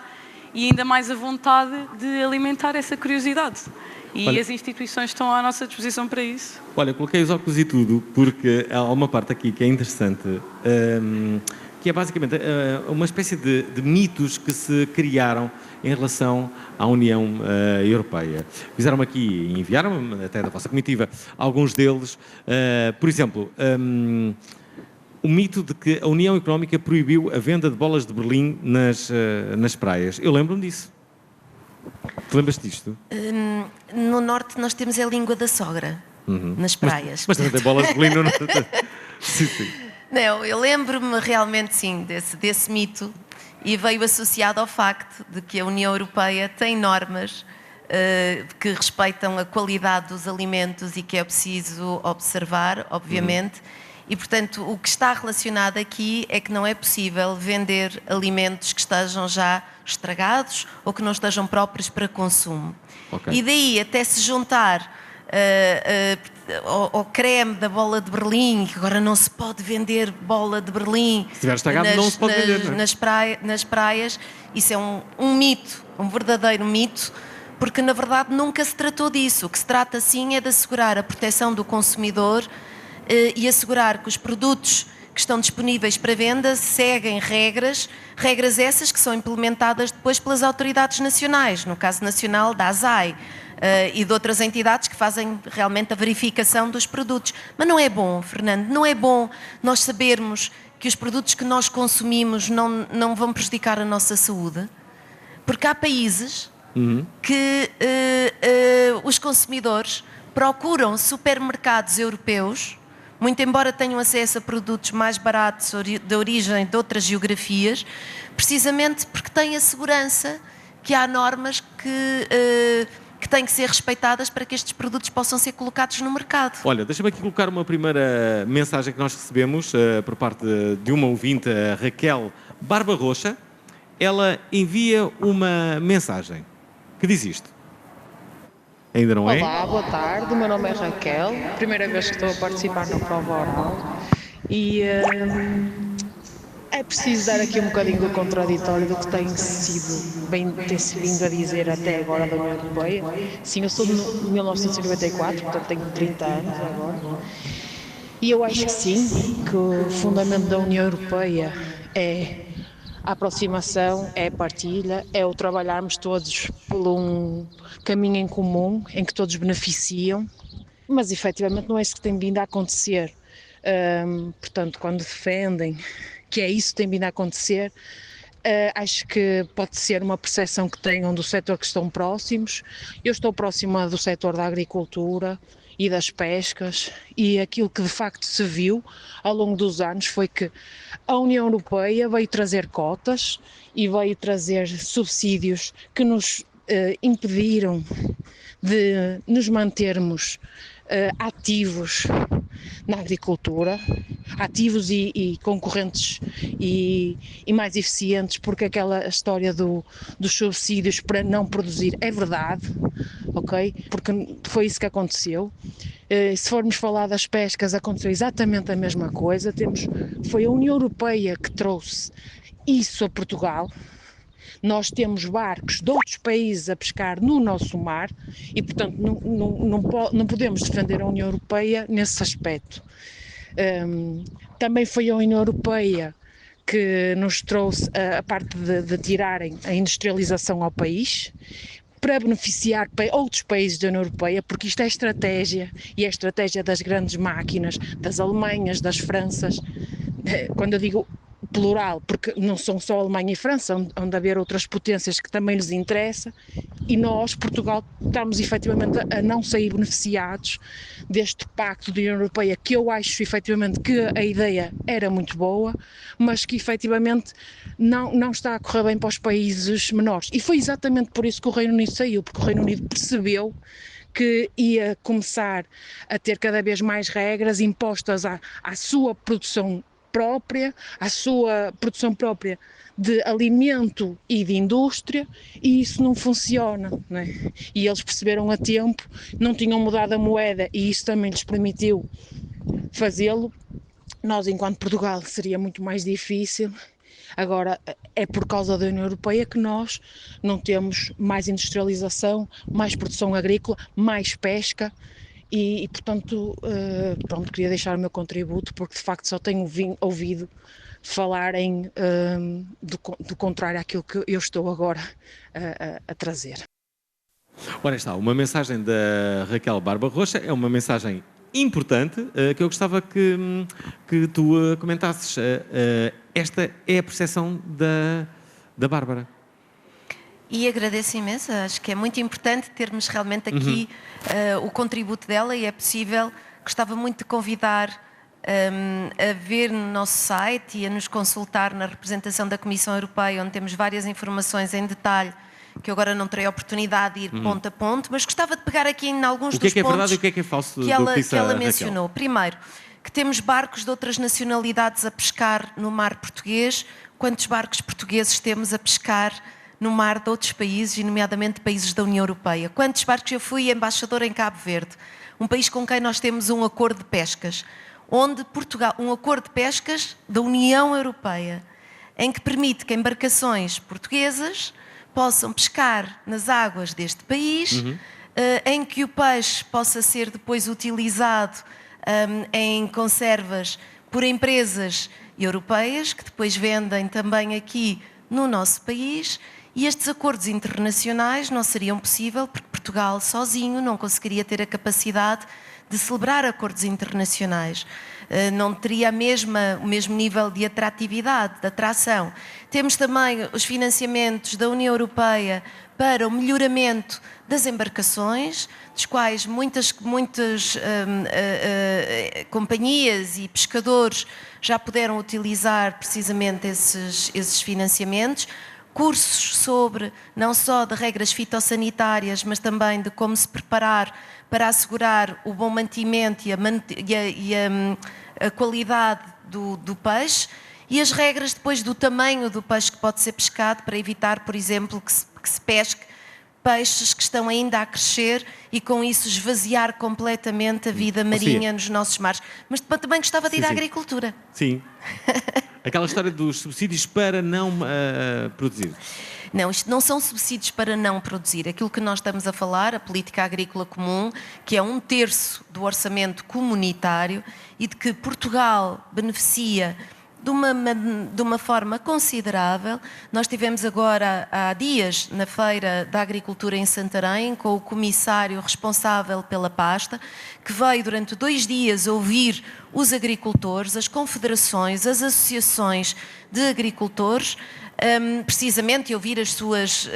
e ainda mais a vontade de alimentar essa curiosidade. E as instituições estão à nossa disposição para isso. Olha, coloquei os óculos e tudo, porque há uma parte aqui que é interessante, que é basicamente uma espécie de mitos que se criaram em relação à União Europeia. Fizeram-me aqui e enviaram-me, até da vossa comitiva, alguns deles. Por exemplo, o mito de que a União Económica proibiu a venda de bolas de Berlim nas praias. Eu lembro-me disso. Tu lembras disto? No norte nós temos a língua da sogra, nas praias. Mas também tem bolas de Berlim no norte. Sim. Não, eu lembro-me realmente, sim, desse mito e veio associado ao facto de que a União Europeia tem normas que respeitam a qualidade dos alimentos e que é preciso observar, obviamente. E, portanto, o que está relacionado aqui é que não é possível vender alimentos que estejam já estragados ou que não estejam próprios para consumo. Okay. E daí até se juntar ao creme da bola de Berlim, que agora não se pode vender bola de Berlim. Se estiver estragado, não se pode vender, não é? Nas praias, isso é um mito, um verdadeiro mito, porque na verdade nunca se tratou disso. O que se trata sim é de assegurar a proteção do consumidor e assegurar que os produtos que estão disponíveis para venda seguem regras essas que são implementadas depois pelas autoridades nacionais, no caso nacional da ASAI, e de outras entidades que fazem realmente a verificação dos produtos. Mas não é bom, Fernando, não é bom nós sabermos que os produtos que nós consumimos não vão prejudicar a nossa saúde, porque há países que os consumidores procuram supermercados europeus, muito embora tenham acesso a produtos mais baratos de origem de outras geografias, precisamente porque têm a segurança que há normas que têm que ser respeitadas para que estes produtos possam ser colocados no mercado. Olha, deixa-me aqui colocar uma primeira mensagem que nós recebemos por parte de uma ouvinte, a Raquel Barba Roxa. Ela envia uma mensagem que diz isto. Ainda não é? Olá, boa tarde, o meu nome é Raquel, primeira vez que estou a participar no Prova Oral e é preciso dar aqui um bocadinho do contraditório do que tem-se vindo a dizer até agora da União Europeia. Sim, eu sou de 1994, portanto tenho 30 anos agora, e eu acho que sim, que o fundamento da União Europeia é a aproximação, é a partilha, é o trabalharmos todos por um caminho em comum, em que todos beneficiam, mas efetivamente não é isso que tem vindo a acontecer. Portanto, quando defendem que é isso que tem vindo a acontecer, acho que pode ser uma percepção que tenham do setor que estão próximos. Eu estou próxima do setor da agricultura e das pescas, e aquilo que de facto se viu ao longo dos anos foi que a União Europeia veio trazer cotas e veio trazer subsídios que nos impediram de nos mantermos ativos na agricultura, ativos e concorrentes e mais eficientes, porque aquela história dos subsídios para não produzir é verdade, ok? Porque foi isso que aconteceu. Se formos falar das pescas, aconteceu exatamente a mesma coisa. Foi a União Europeia que trouxe isso a Portugal. Nós temos barcos de outros países a pescar no nosso mar e, portanto, não podemos defender a União Europeia nesse aspecto. Também foi a União Europeia que nos trouxe a parte de tirarem a industrialização ao país, para beneficiar outros países da União Europeia, porque isto é estratégia, e é estratégia das grandes máquinas, das Alemanhas, das Franças. Quando eu digo plural, porque não são só Alemanha e França, onde haver outras potências que também lhes interessa, e nós, Portugal, estamos efetivamente a não sair beneficiados deste pacto da União Europeia, que eu acho efetivamente que a ideia era muito boa, mas que efetivamente não está a correr bem para os países menores. E foi exatamente por isso que o Reino Unido saiu, porque o Reino Unido percebeu que ia começar a ter cada vez mais regras impostas à sua produção própria, à sua produção própria de alimento e de indústria, e isso não funciona, não é? E eles perceberam a tempo, não tinham mudado a moeda e isso também lhes permitiu fazê-lo. Nós, enquanto Portugal, seria muito mais difícil. Agora, é por causa da União Europeia que nós não temos mais industrialização, mais produção agrícola, mais pesca. E portanto, queria deixar o meu contributo, porque de facto só tenho ouvido falarem do contrário àquilo que eu estou agora a trazer. Ora está, uma mensagem da Raquel Barba Roxa, é uma mensagem importante que eu gostava que tu comentasses. Esta é a percepção da Bárbara. E agradeço imenso, acho que é muito importante termos realmente aqui o contributo dela, e é possível. Gostava muito de convidar a ver no nosso site e a nos consultar na representação da Comissão Europeia, onde temos várias informações em detalhe que eu agora não terei a oportunidade de ir ponto a ponto, mas gostava de pegar aqui em alguns dos pontos é verdade e o que é falso que ela mencionou. Primeiro, que temos barcos de outras nacionalidades a pescar no mar português. Quantos barcos portugueses temos a pescar no mar de outros países, e nomeadamente países da União Europeia? Quantos barcos? Eu fui embaixadora em Cabo Verde, um país com quem nós temos um acordo de pescas, onde Portugal, um acordo de pescas da União Europeia, em que permite que embarcações portuguesas possam pescar nas águas deste país, em que o peixe possa ser depois utilizado em conservas por empresas europeias, que depois vendem também aqui no nosso país. E estes acordos internacionais não seriam possíveis porque Portugal sozinho não conseguiria ter a capacidade de celebrar acordos internacionais. Não teria o mesmo nível de atratividade, de atração. Temos também os financiamentos da União Europeia para o melhoramento das embarcações, dos quais muitas companhias e pescadores já puderam utilizar precisamente esses financiamentos. Cursos sobre não só de regras fitossanitárias, mas também de como se preparar para assegurar o bom mantimento e a qualidade do peixe, e as regras depois do tamanho do peixe que pode ser pescado, para evitar, por exemplo, que se pesque peixes que estão ainda a crescer e com isso esvaziar completamente a vida marinha nos nossos mares. Mas também gostava de ir à agricultura. Sim. Aquela história dos subsídios para não produzir. Não, isto não são subsídios para não produzir. Aquilo que nós estamos a falar, a política agrícola comum, que é 1/3 do orçamento comunitário e de que Portugal beneficia de uma forma considerável. Nós tivemos agora há dias na Feira da Agricultura em Santarém com o comissário responsável pela pasta, que veio durante 2 dias ouvir os agricultores, as confederações, as associações de agricultores, precisamente ouvir as suas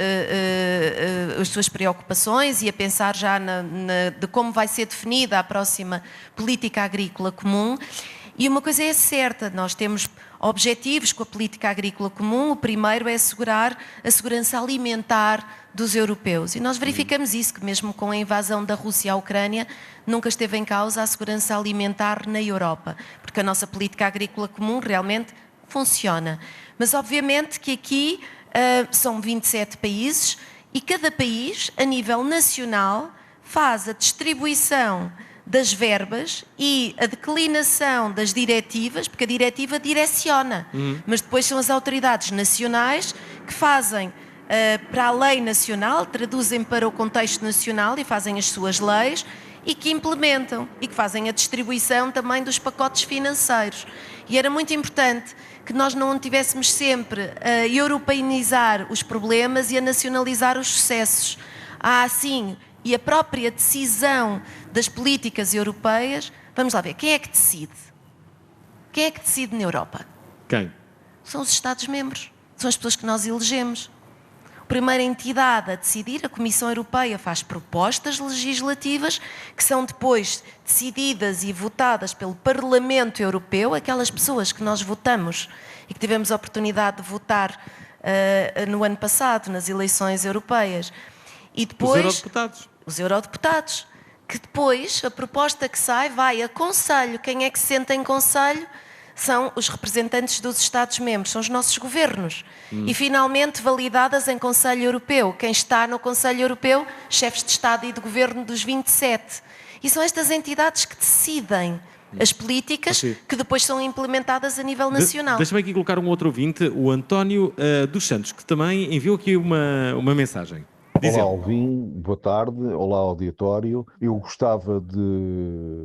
preocupações e a pensar já de como vai ser definida a próxima política agrícola comum. E uma coisa é certa, nós temos objetivos com a política agrícola comum. O primeiro é assegurar a segurança alimentar dos europeus. E nós verificamos isso, que mesmo com a invasão da Rússia à Ucrânia, nunca esteve em causa a segurança alimentar na Europa, porque a nossa política agrícola comum realmente funciona. Mas obviamente que aqui são 27 países e cada país, a nível nacional, faz a distribuição das verbas e a declinação das diretivas, porque a diretiva direciona, mas depois são as autoridades nacionais que fazem para a lei nacional, traduzem para o contexto nacional e fazem as suas leis e que implementam e que fazem a distribuição também dos pacotes financeiros. E era muito importante que nós não tivéssemos sempre a europeanizar os problemas e a nacionalizar os sucessos. Há assim, e a própria decisão das políticas europeias, vamos lá ver, quem é que decide? Quem é que decide na Europa? Quem? São os Estados-membros, são as pessoas que nós elegemos. A primeira entidade a decidir, a Comissão Europeia, faz propostas legislativas que são depois decididas e votadas pelo Parlamento Europeu, aquelas pessoas que nós votamos e que tivemos a oportunidade de votar no ano passado, nas eleições europeias. E depois, os eurodeputados, que depois a proposta que sai vai a Conselho. Quem é que se senta em Conselho? São os representantes dos Estados-membros, são os nossos governos. E finalmente validadas em Conselho Europeu. Quem está no Conselho Europeu? Chefes de Estado e de Governo dos 27. E são estas entidades que decidem as políticas que depois são implementadas a nível nacional. Deixa-me aqui colocar um outro ouvinte, o António dos Santos, que também enviou aqui uma mensagem. Olá, Alvin, boa tarde. Olá, auditório. Eu gostava de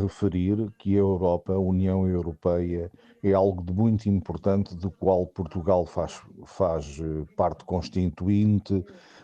referir que a Europa, a União Europeia, é algo de muito importante, do qual Portugal faz parte constituinte,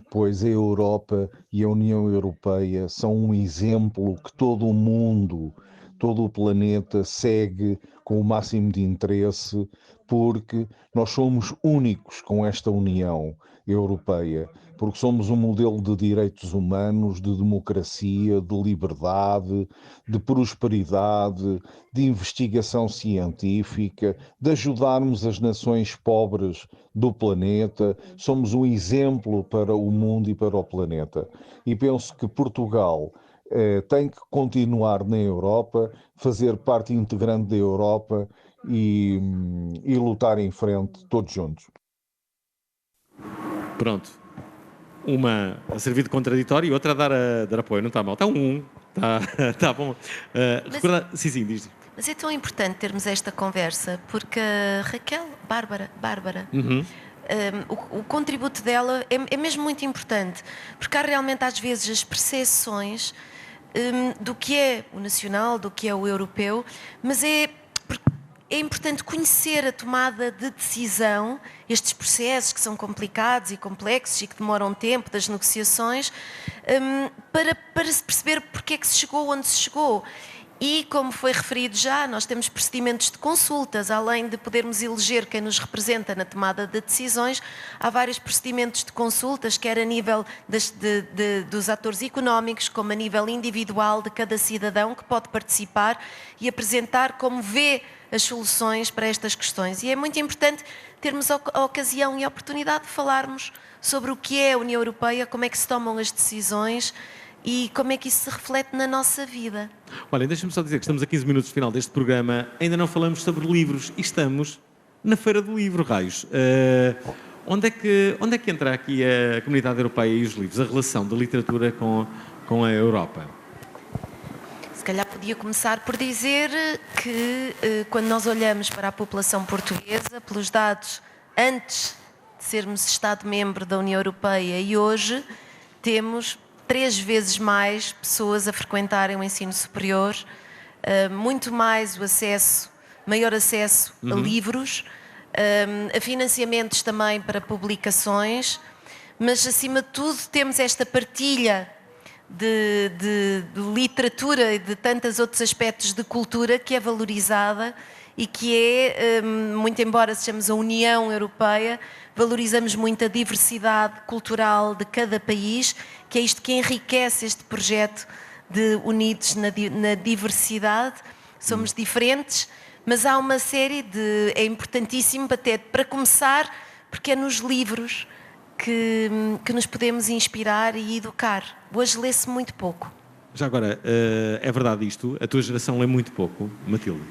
pois a Europa e a União Europeia são um exemplo que todo o mundo, todo o planeta segue com o máximo de interesse, porque nós somos únicos com esta União Europeia, porque somos um modelo de direitos humanos, de democracia, de liberdade, de prosperidade, de investigação científica, de ajudarmos as nações pobres do planeta. Somos um exemplo para o mundo e para o planeta. E penso que Portugal tem que continuar na Europa, fazer parte integrante da Europa e lutar em frente todos juntos. Pronto. Uma a servir de contraditório e outra a dar apoio. Não está mal. Está Está bom. Sim, diz. Mas é tão importante termos esta conversa porque a Raquel, Bárbara, o contributo dela é mesmo muito importante, porque há realmente às vezes as percepções do que é o nacional, do que é o europeu, mas é importante conhecer a tomada de decisão, estes processos que são complicados e complexos e que demoram tempo das negociações, para se perceber porque é que se chegou onde se chegou. E, como foi referido já, nós temos procedimentos de consultas, além de podermos eleger quem nos representa na tomada de decisões, há vários procedimentos de consultas, quer a nível dos atores económicos, como a nível individual de cada cidadão que pode participar e apresentar como vê as soluções para estas questões. E é muito importante termos a ocasião e a oportunidade de falarmos sobre o que é a União Europeia, como é que se tomam as decisões e como é que isso se reflete na nossa vida. Olha, deixa-me só dizer que estamos a 15 minutos do final deste programa, ainda não falamos sobre livros e estamos na Feira do Livro, raios. Onde é que entra aqui a Comunidade Europeia e os livros, a relação da literatura com a Europa? Se calhar podia começar por dizer que quando nós olhamos para a população portuguesa, pelos dados antes de sermos Estado-membro da União Europeia e hoje, temos 3 vezes mais pessoas a frequentarem o ensino superior, muito mais maior acesso a livros, a financiamentos também para publicações, mas acima de tudo temos esta partilha de literatura e de tantos outros aspectos de cultura que é valorizada e que é, muito embora sejamos a União Europeia, valorizamos muito a diversidade cultural de cada país, que é isto que enriquece este projeto de Unidos na diversidade. Somos diferentes, mas há uma série é importantíssimo até para começar, porque é nos livros que nos podemos inspirar e educar. Hoje lê-se muito pouco. Já agora, é verdade isto? A tua geração lê muito pouco, Matilde?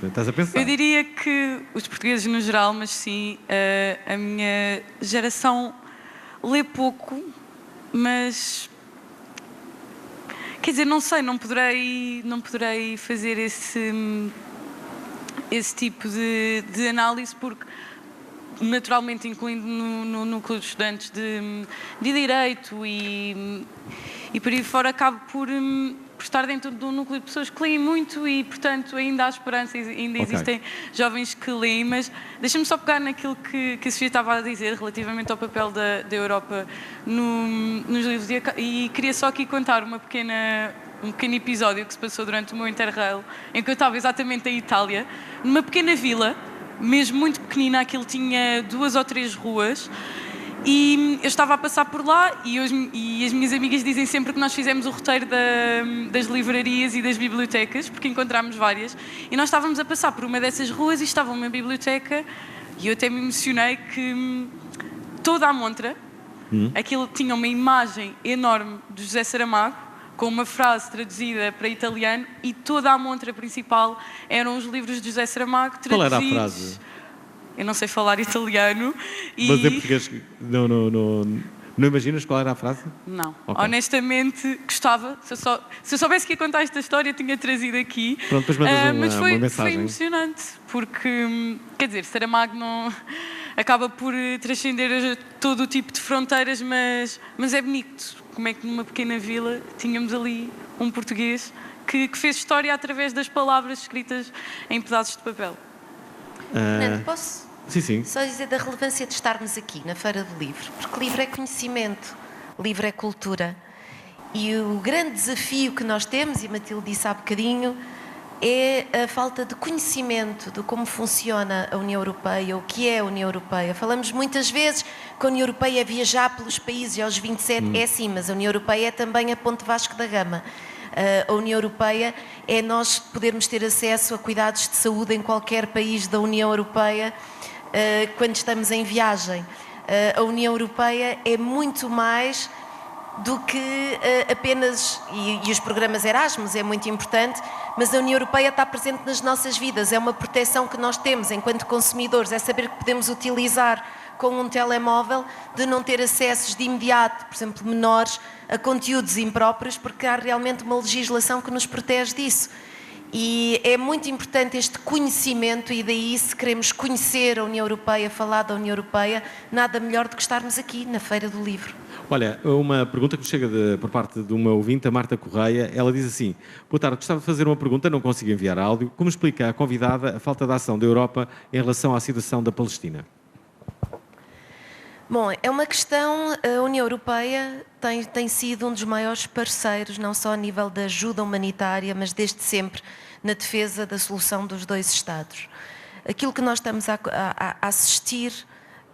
Estás a pensar? Eu diria que os portugueses no geral, mas sim, a minha geração lê pouco, mas quer dizer, não sei, não poderei fazer esse tipo de análise, porque naturalmente incluindo no núcleo de estudantes de Direito e por aí fora, acabo por estar dentro de um núcleo de pessoas que leem muito e, portanto, ainda há esperança, ainda existem jovens que leem, mas deixa-me só pegar naquilo que a Sofia estava a dizer relativamente ao papel da Europa nos livros e queria só aqui contar um pequeno episódio que se passou durante o meu Interrail, em que eu estava exatamente em Itália, numa pequena vila, mesmo muito pequenina, aquilo tinha 2 ou 3 ruas, e eu estava a passar por lá e as minhas amigas dizem sempre que nós fizemos o roteiro das livrarias e das bibliotecas, porque encontramos várias, e nós estávamos a passar por uma dessas ruas e estava uma biblioteca e eu até me emocionei que toda a montra, aquilo tinha uma imagem enorme de José Saramago, com uma frase traduzida para italiano, e toda a montra principal eram os livros de José Saramago traduzidos. Qual era a frase? Eu não sei falar italiano. Mas em português não imaginas qual era a frase? Não. Okay. Honestamente, gostava. Se eu soubesse que ia contar esta história, tinha trazido aqui. Pronto, depois mandas uma mensagem. Foi emocionante, porque, quer dizer, Saramago não acaba por transcender todo o tipo de fronteiras, mas é bonito. Como é que numa pequena vila tínhamos ali um português que fez história através das palavras escritas em pedaços de papel. Fernando, posso sim. só dizer da relevância de estarmos aqui na Feira do Livro? Porque livro é conhecimento, livro é cultura. E o grande desafio que nós temos, e a Matilde disse há bocadinho, é a falta de conhecimento de como funciona a União Europeia, o que é a União Europeia. Falamos muitas vezes que a União Europeia é viajar pelos países aos 27, é sim, mas a União Europeia é também a Ponte Vasco da Gama. A União Europeia é nós podermos ter acesso a cuidados de saúde em qualquer país da União Europeia quando estamos em viagem. A União Europeia é muito mais do que apenas, e os programas Erasmus é muito importante, mas a União Europeia está presente nas nossas vidas, é uma proteção que nós temos enquanto consumidores, é saber que podemos utilizar com um telemóvel, de não ter acessos de imediato, por exemplo, menores, a conteúdos impróprios, porque há realmente uma legislação que nos protege disso. E é muito importante este conhecimento, e daí, se queremos conhecer a União Europeia, falar da União Europeia, nada melhor do que estarmos aqui na Feira do Livro. Olha, uma pergunta que chega por parte de uma ouvinte, a Marta Correia. Ela diz assim: boa tarde, gostava de fazer uma pergunta, não consigo enviar áudio. Como explica a convidada a falta de ação da Europa em relação à situação da Palestina? Bom, é uma questão, a União Europeia tem sido um dos maiores parceiros, não só a nível da ajuda humanitária, mas desde sempre na defesa da solução dos dois Estados. Aquilo que nós estamos a assistir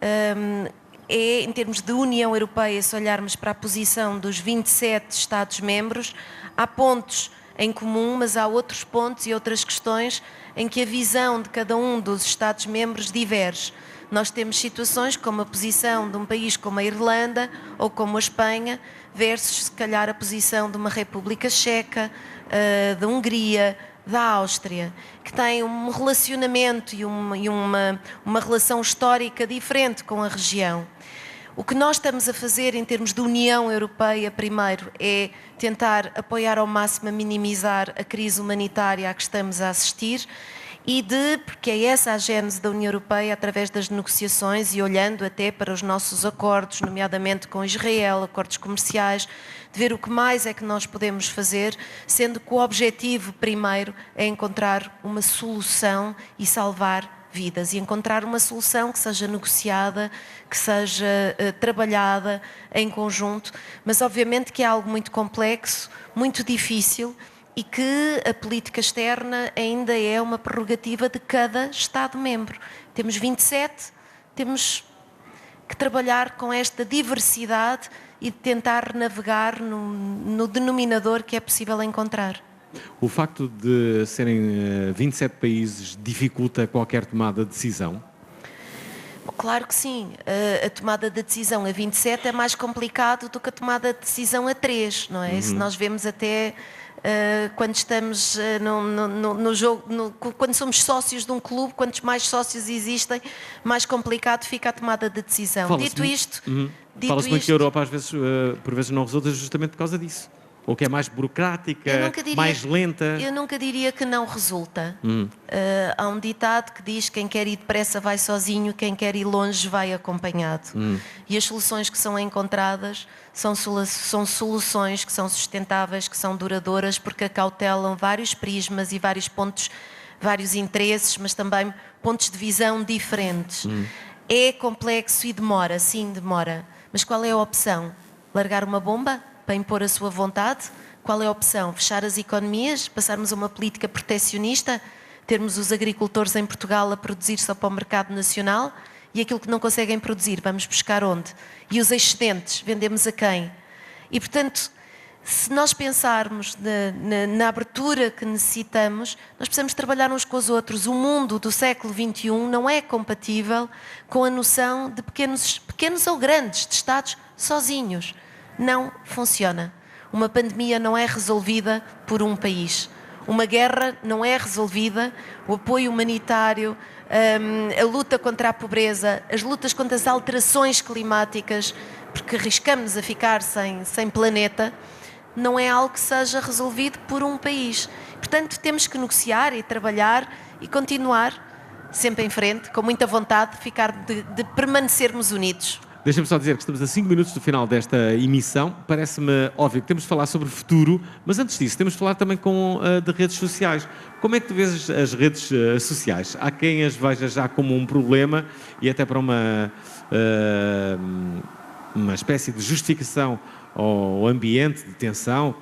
é, em termos de União Europeia, se olharmos para a posição dos 27 Estados-membros, há pontos em comum, mas há outros pontos e outras questões em que a visão de cada um dos Estados-membros diverge. Nós temos situações como a posição de um país como a Irlanda ou como a Espanha versus, se calhar, a posição de uma República Checa, da Hungria, da Áustria, que têm um relacionamento e uma relação histórica diferente com a região. O que nós estamos a fazer em termos de União Europeia, primeiro, é tentar apoiar ao máximo a minimizar a crise humanitária a que estamos a assistir, porque é essa a gênese da União Europeia, através das negociações e olhando até para os nossos acordos, nomeadamente com Israel, acordos comerciais, de ver o que mais é que nós podemos fazer, sendo que o objetivo primeiro é encontrar uma solução e salvar vidas, e encontrar uma solução que seja negociada, que seja trabalhada em conjunto, mas obviamente que é algo muito complexo, muito difícil, e que a política externa ainda é uma prerrogativa de cada Estado-membro. Temos 27, temos que trabalhar com esta diversidade e tentar navegar no denominador que é possível encontrar. O facto de serem 27 países dificulta qualquer tomada de decisão? Claro que sim. A tomada de decisão a 27 é mais complicado do que a tomada de decisão a 3, não é? Isso nós vemos até quando estamos no jogo, quando somos sócios de um clube, quantos mais sócios existem, mais complicado fica a tomada de decisão. Dito isto, fala-se muito que a Europa às vezes, por vezes não resulta justamente por causa disso. Ou que é mais burocrática, mais lenta? Eu nunca diria que não resulta. Há um ditado que diz: quem quer ir depressa vai sozinho, quem quer ir longe vai acompanhado. E as soluções que são encontradas são soluções que são sustentáveis, que são duradouras, porque acautelam vários prismas e vários pontos, vários interesses, mas também pontos de visão diferentes. É complexo e demora, sim, demora. Mas qual é a opção? Largar uma bomba para impor a sua vontade? Qual é a opção? Fechar as economias? Passarmos a uma política protecionista? Termos os agricultores em Portugal a produzir só para o mercado nacional? E aquilo que não conseguem produzir, vamos buscar onde? E os excedentes, vendemos a quem? E, portanto, se nós pensarmos na abertura que necessitamos, nós precisamos trabalhar uns com os outros. O mundo do século XXI não é compatível com a noção de pequenos ou grandes, de Estados sozinhos. Não funciona. Uma pandemia não é resolvida por um país. Uma guerra não é resolvida. O apoio humanitário, a luta contra a pobreza, as lutas contra as alterações climáticas, porque arriscamos a ficar sem planeta, não é algo que seja resolvido por um país. Portanto, temos que negociar e trabalhar e continuar sempre em frente, com muita vontade de permanecermos unidos. Deixa-me só dizer que estamos a 5 minutos do final desta emissão. Parece-me óbvio que temos de falar sobre o futuro, mas antes disso temos de falar também de redes sociais. Como é que tu vês as redes sociais? Há quem as veja já como um problema e até para uma espécie de justificação ao ambiente de tensão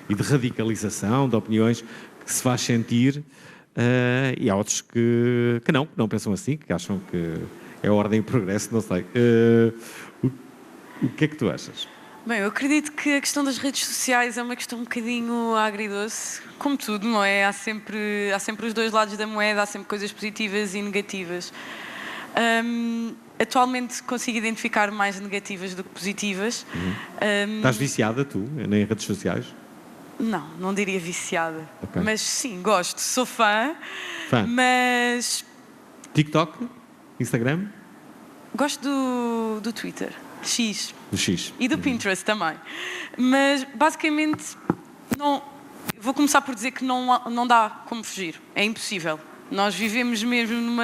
e de radicalização de opiniões se faz sentir, e há outros que não pensam assim, que acham que é ordem e progresso, não sei. O que é que tu achas? Bem, eu acredito que a questão das redes sociais é uma questão um bocadinho agridoce, como tudo, não é? Há sempre os dois lados da moeda, há sempre coisas positivas e negativas. Atualmente consigo identificar mais negativas do que positivas. Estás viciada tu, em redes sociais? Não diria viciada, Okay. mas sim, gosto, sou fã. Mas... TikTok? Instagram? Gosto do Twitter, X. Do X. E do Pinterest também. Mas, basicamente, vou começar por dizer que não dá como fugir. É impossível. Nós vivemos mesmo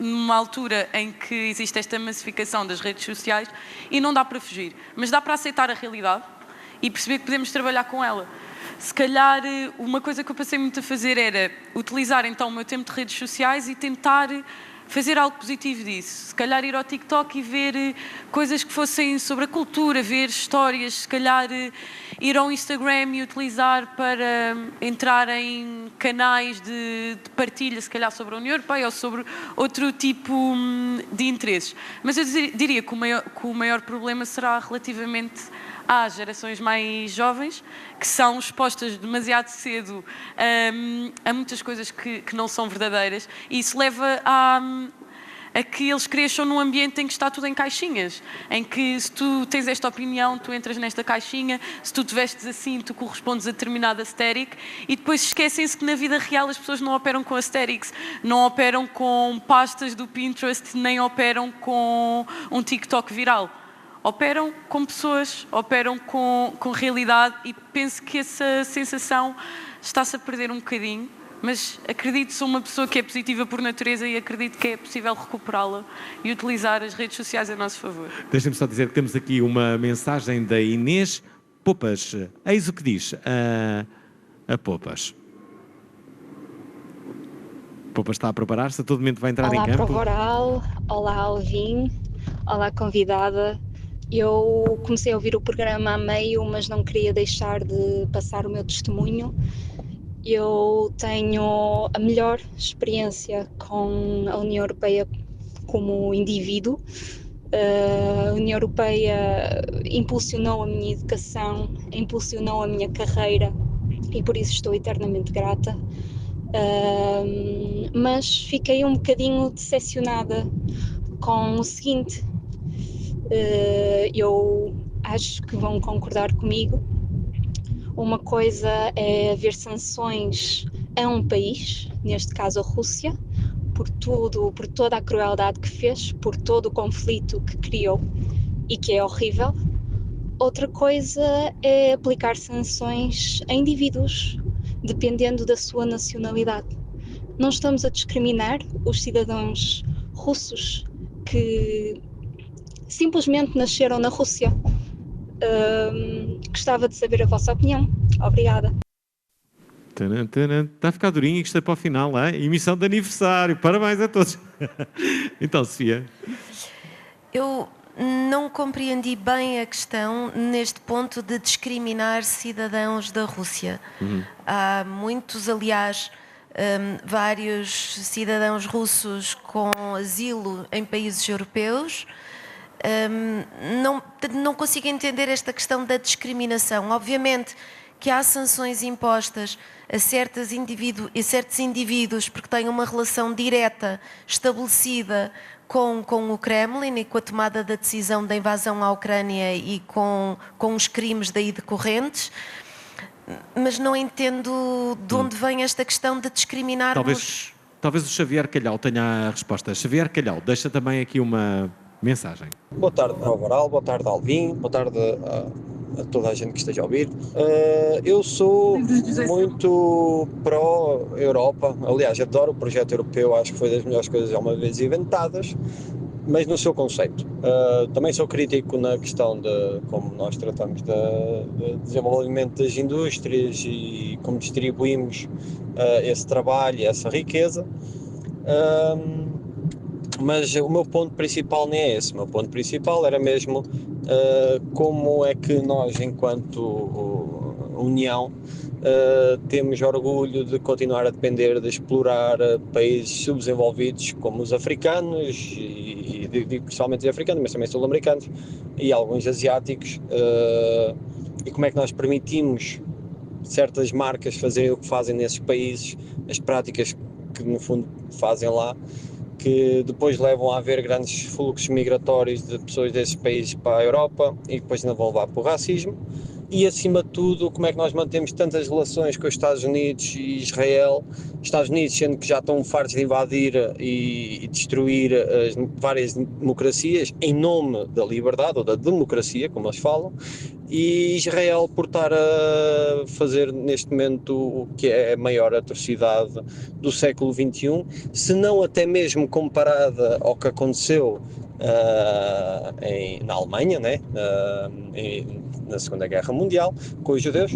numa altura em que existe esta massificação das redes sociais e não dá para fugir. Mas dá para aceitar a realidade e perceber que podemos trabalhar com ela. Se calhar, uma coisa que eu passei muito a fazer era utilizar então o meu tempo de redes sociais e tentar fazer algo positivo disso. Se calhar ir ao TikTok e ver coisas que fossem sobre a cultura, ver histórias, se calhar ir ao Instagram e utilizar para entrar em canais de partilha, se calhar sobre a União Europeia ou sobre outro tipo de interesses. Mas eu diria que o maior problema será relativamente às gerações mais jovens, que são expostas demasiado cedo a muitas coisas que não são verdadeiras, e isso leva a que eles cresçam num ambiente em que está tudo em caixinhas, em que se tu tens esta opinião, tu entras nesta caixinha, se tu te vestes assim, tu correspondes a determinada aesthetic, e depois esquecem-se que na vida real as pessoas não operam com aesthetics, não operam com pastas do Pinterest, nem operam com um TikTok viral. Operam com pessoas, operam com realidade, e penso que essa sensação está-se a perder um bocadinho, mas acredito, sou uma pessoa que é positiva por natureza e acredito que é possível recuperá-la e utilizar as redes sociais a nosso favor. Deixem-me só dizer que temos aqui uma mensagem da Inês Popas. Eis o que diz a Popas. Popas está a preparar-se, a todo momento vai entrar em campo. Olá, Provoral. Olá, Alvin. Olá, convidada. Eu comecei a ouvir o programa a meio, mas não queria deixar de passar o meu testemunho. Eu tenho a melhor experiência com a União Europeia como indivíduo. A União Europeia impulsionou a minha educação, impulsionou a minha carreira e por isso estou eternamente grata. Mas fiquei um bocadinho decepcionada com o seguinte. Eu acho que vão concordar comigo. Uma coisa é haver sanções a um país, neste caso a Rússia, por toda a crueldade que fez, por todo o conflito que criou e que é horrível. Outra coisa é aplicar sanções a indivíduos, dependendo da sua nacionalidade. Não estamos a discriminar os cidadãos russos que simplesmente nasceram na Rússia. Gostava de saber a vossa opinião. Obrigada. Está a ficar durinho e que está para o final, é? Emissão de aniversário. Parabéns a todos. Então, Sofia. Eu não compreendi bem a questão neste ponto de discriminar cidadãos da Rússia. Há muitos, aliás, vários cidadãos russos com asilo em países europeus. Não consigo entender esta questão da discriminação. Obviamente que há sanções impostas a certos indivíduos porque têm uma relação direta estabelecida com o Kremlin e com a tomada da decisão da invasão à Ucrânia e com os crimes daí decorrentes, mas não entendo de onde vem esta questão de discriminarmos. Talvez o Xavier Calhau tenha a resposta. Xavier Calhau, deixa também aqui uma mensagem. Boa tarde, Provoral, boa tarde, Alvin, boa tarde a toda a gente que esteja a ouvir. Eu sou muito pró-Europa, aliás, adoro o projeto europeu, acho que foi das melhores coisas alguma vez inventadas, mas no seu conceito. Também sou crítico na questão de como nós tratamos de desenvolvimento das indústrias e como distribuímos esse trabalho e essa riqueza. Mas o meu ponto principal nem é esse. O meu ponto principal era mesmo como é que nós, enquanto União, temos orgulho de continuar a depender de explorar países subdesenvolvidos como os africanos, e digo principalmente os africanos, mas também sul-americanos e alguns asiáticos, e como é que nós permitimos certas marcas fazerem o que fazem nesses países, as práticas que no fundo fazem lá, que depois levam a haver grandes fluxos migratórios de pessoas desses países para a Europa e depois ainda vão levar para o racismo. E acima de tudo, como é que nós mantemos tantas relações com os Estados Unidos e Israel, Estados Unidos sendo que já estão fartos de invadir e destruir as várias democracias em nome da liberdade ou da democracia, como eles falam, e Israel por estar a fazer neste momento o que é a maior atrocidade do século XXI, se não até mesmo comparada ao que aconteceu na Alemanha, né? Na Segunda Guerra Mundial, com os judeus.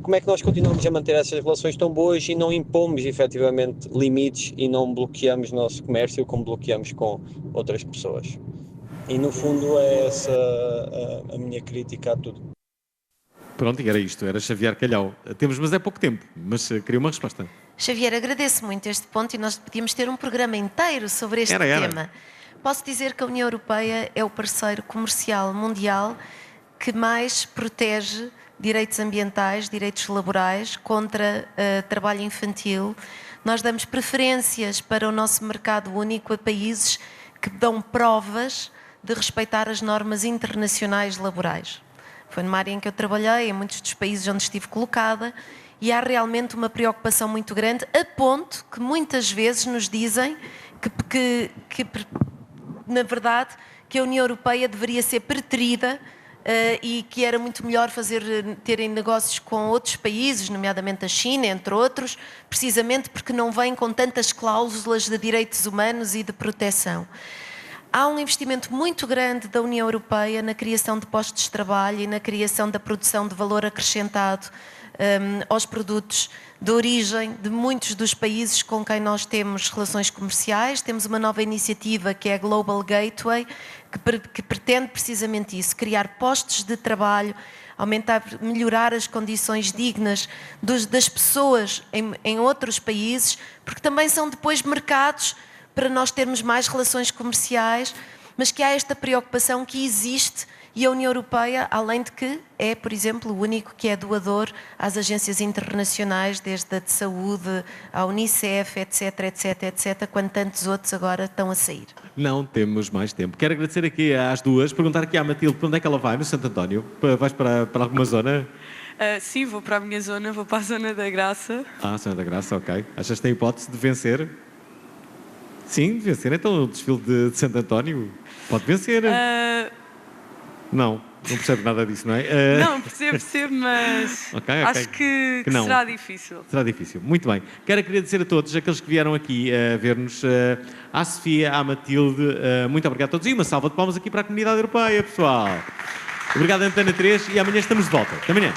Como é que nós continuamos a manter essas relações tão boas e não impomos efetivamente limites e não bloqueamos o nosso comércio como bloqueamos com outras pessoas? E no fundo é essa a minha crítica a tudo. Pronto, e era isto, era Xavier Calhau. Temos, mas é pouco tempo, mas queria uma resposta. Xavier, agradeço muito este ponto e nós podíamos ter um programa inteiro sobre este tema. Posso dizer que a União Europeia é o parceiro comercial mundial que mais protege direitos ambientais, direitos laborais, contra trabalho infantil. Nós damos preferências para o nosso mercado único a países que dão provas de respeitar as normas internacionais laborais. Foi numa área em que eu trabalhei, em muitos dos países onde estive colocada, e há realmente uma preocupação muito grande, a ponto que muitas vezes nos dizem que na verdade, que a União Europeia deveria ser preterida e que era muito melhor terem negócios com outros países, nomeadamente a China, entre outros, precisamente porque não vêm com tantas cláusulas de direitos humanos e de proteção. Há um investimento muito grande da União Europeia na criação de postos de trabalho e na criação da produção de valor acrescentado aos produtos de origem de muitos dos países com quem nós temos relações comerciais. Temos uma nova iniciativa que é a Global Gateway, que pretende precisamente isso, criar postos de trabalho, melhorar as condições dignas das pessoas em outros países, porque também são depois mercados para nós termos mais relações comerciais, mas que há esta preocupação que existe. E a União Europeia, além de que é, por exemplo, o único que é doador às agências internacionais, desde a de saúde, à Unicef, etc, etc, etc, quando tantos outros agora estão a sair. Não temos mais tempo. Quero agradecer aqui às duas, perguntar aqui à Matilde para onde é que ela vai, no Santo António? Vais para alguma zona? Sim, vou para a minha zona, vou para a Zona da Graça. Zona da Graça, ok. Achas que tem hipótese de vencer? Sim, de vencer. Então o desfile de Santo António pode vencer. Não percebe nada disso, não é? Não, percebo, mas acho que será difícil. Será difícil, muito bem. Quero agradecer a todos, aqueles que vieram aqui ver-nos, à Sofia, à Matilde, muito obrigado a todos e uma salva de palmas aqui para a Comunidade Europeia, pessoal. Obrigado, Antena 3, e amanhã estamos de volta. Até amanhã.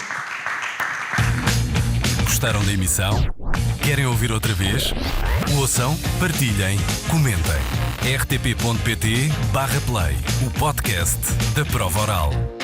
Gostaram da emissão? Querem ouvir outra vez? Ouçam, partilhem, comentem. rtp.pt/play, o podcast da Prova Oral.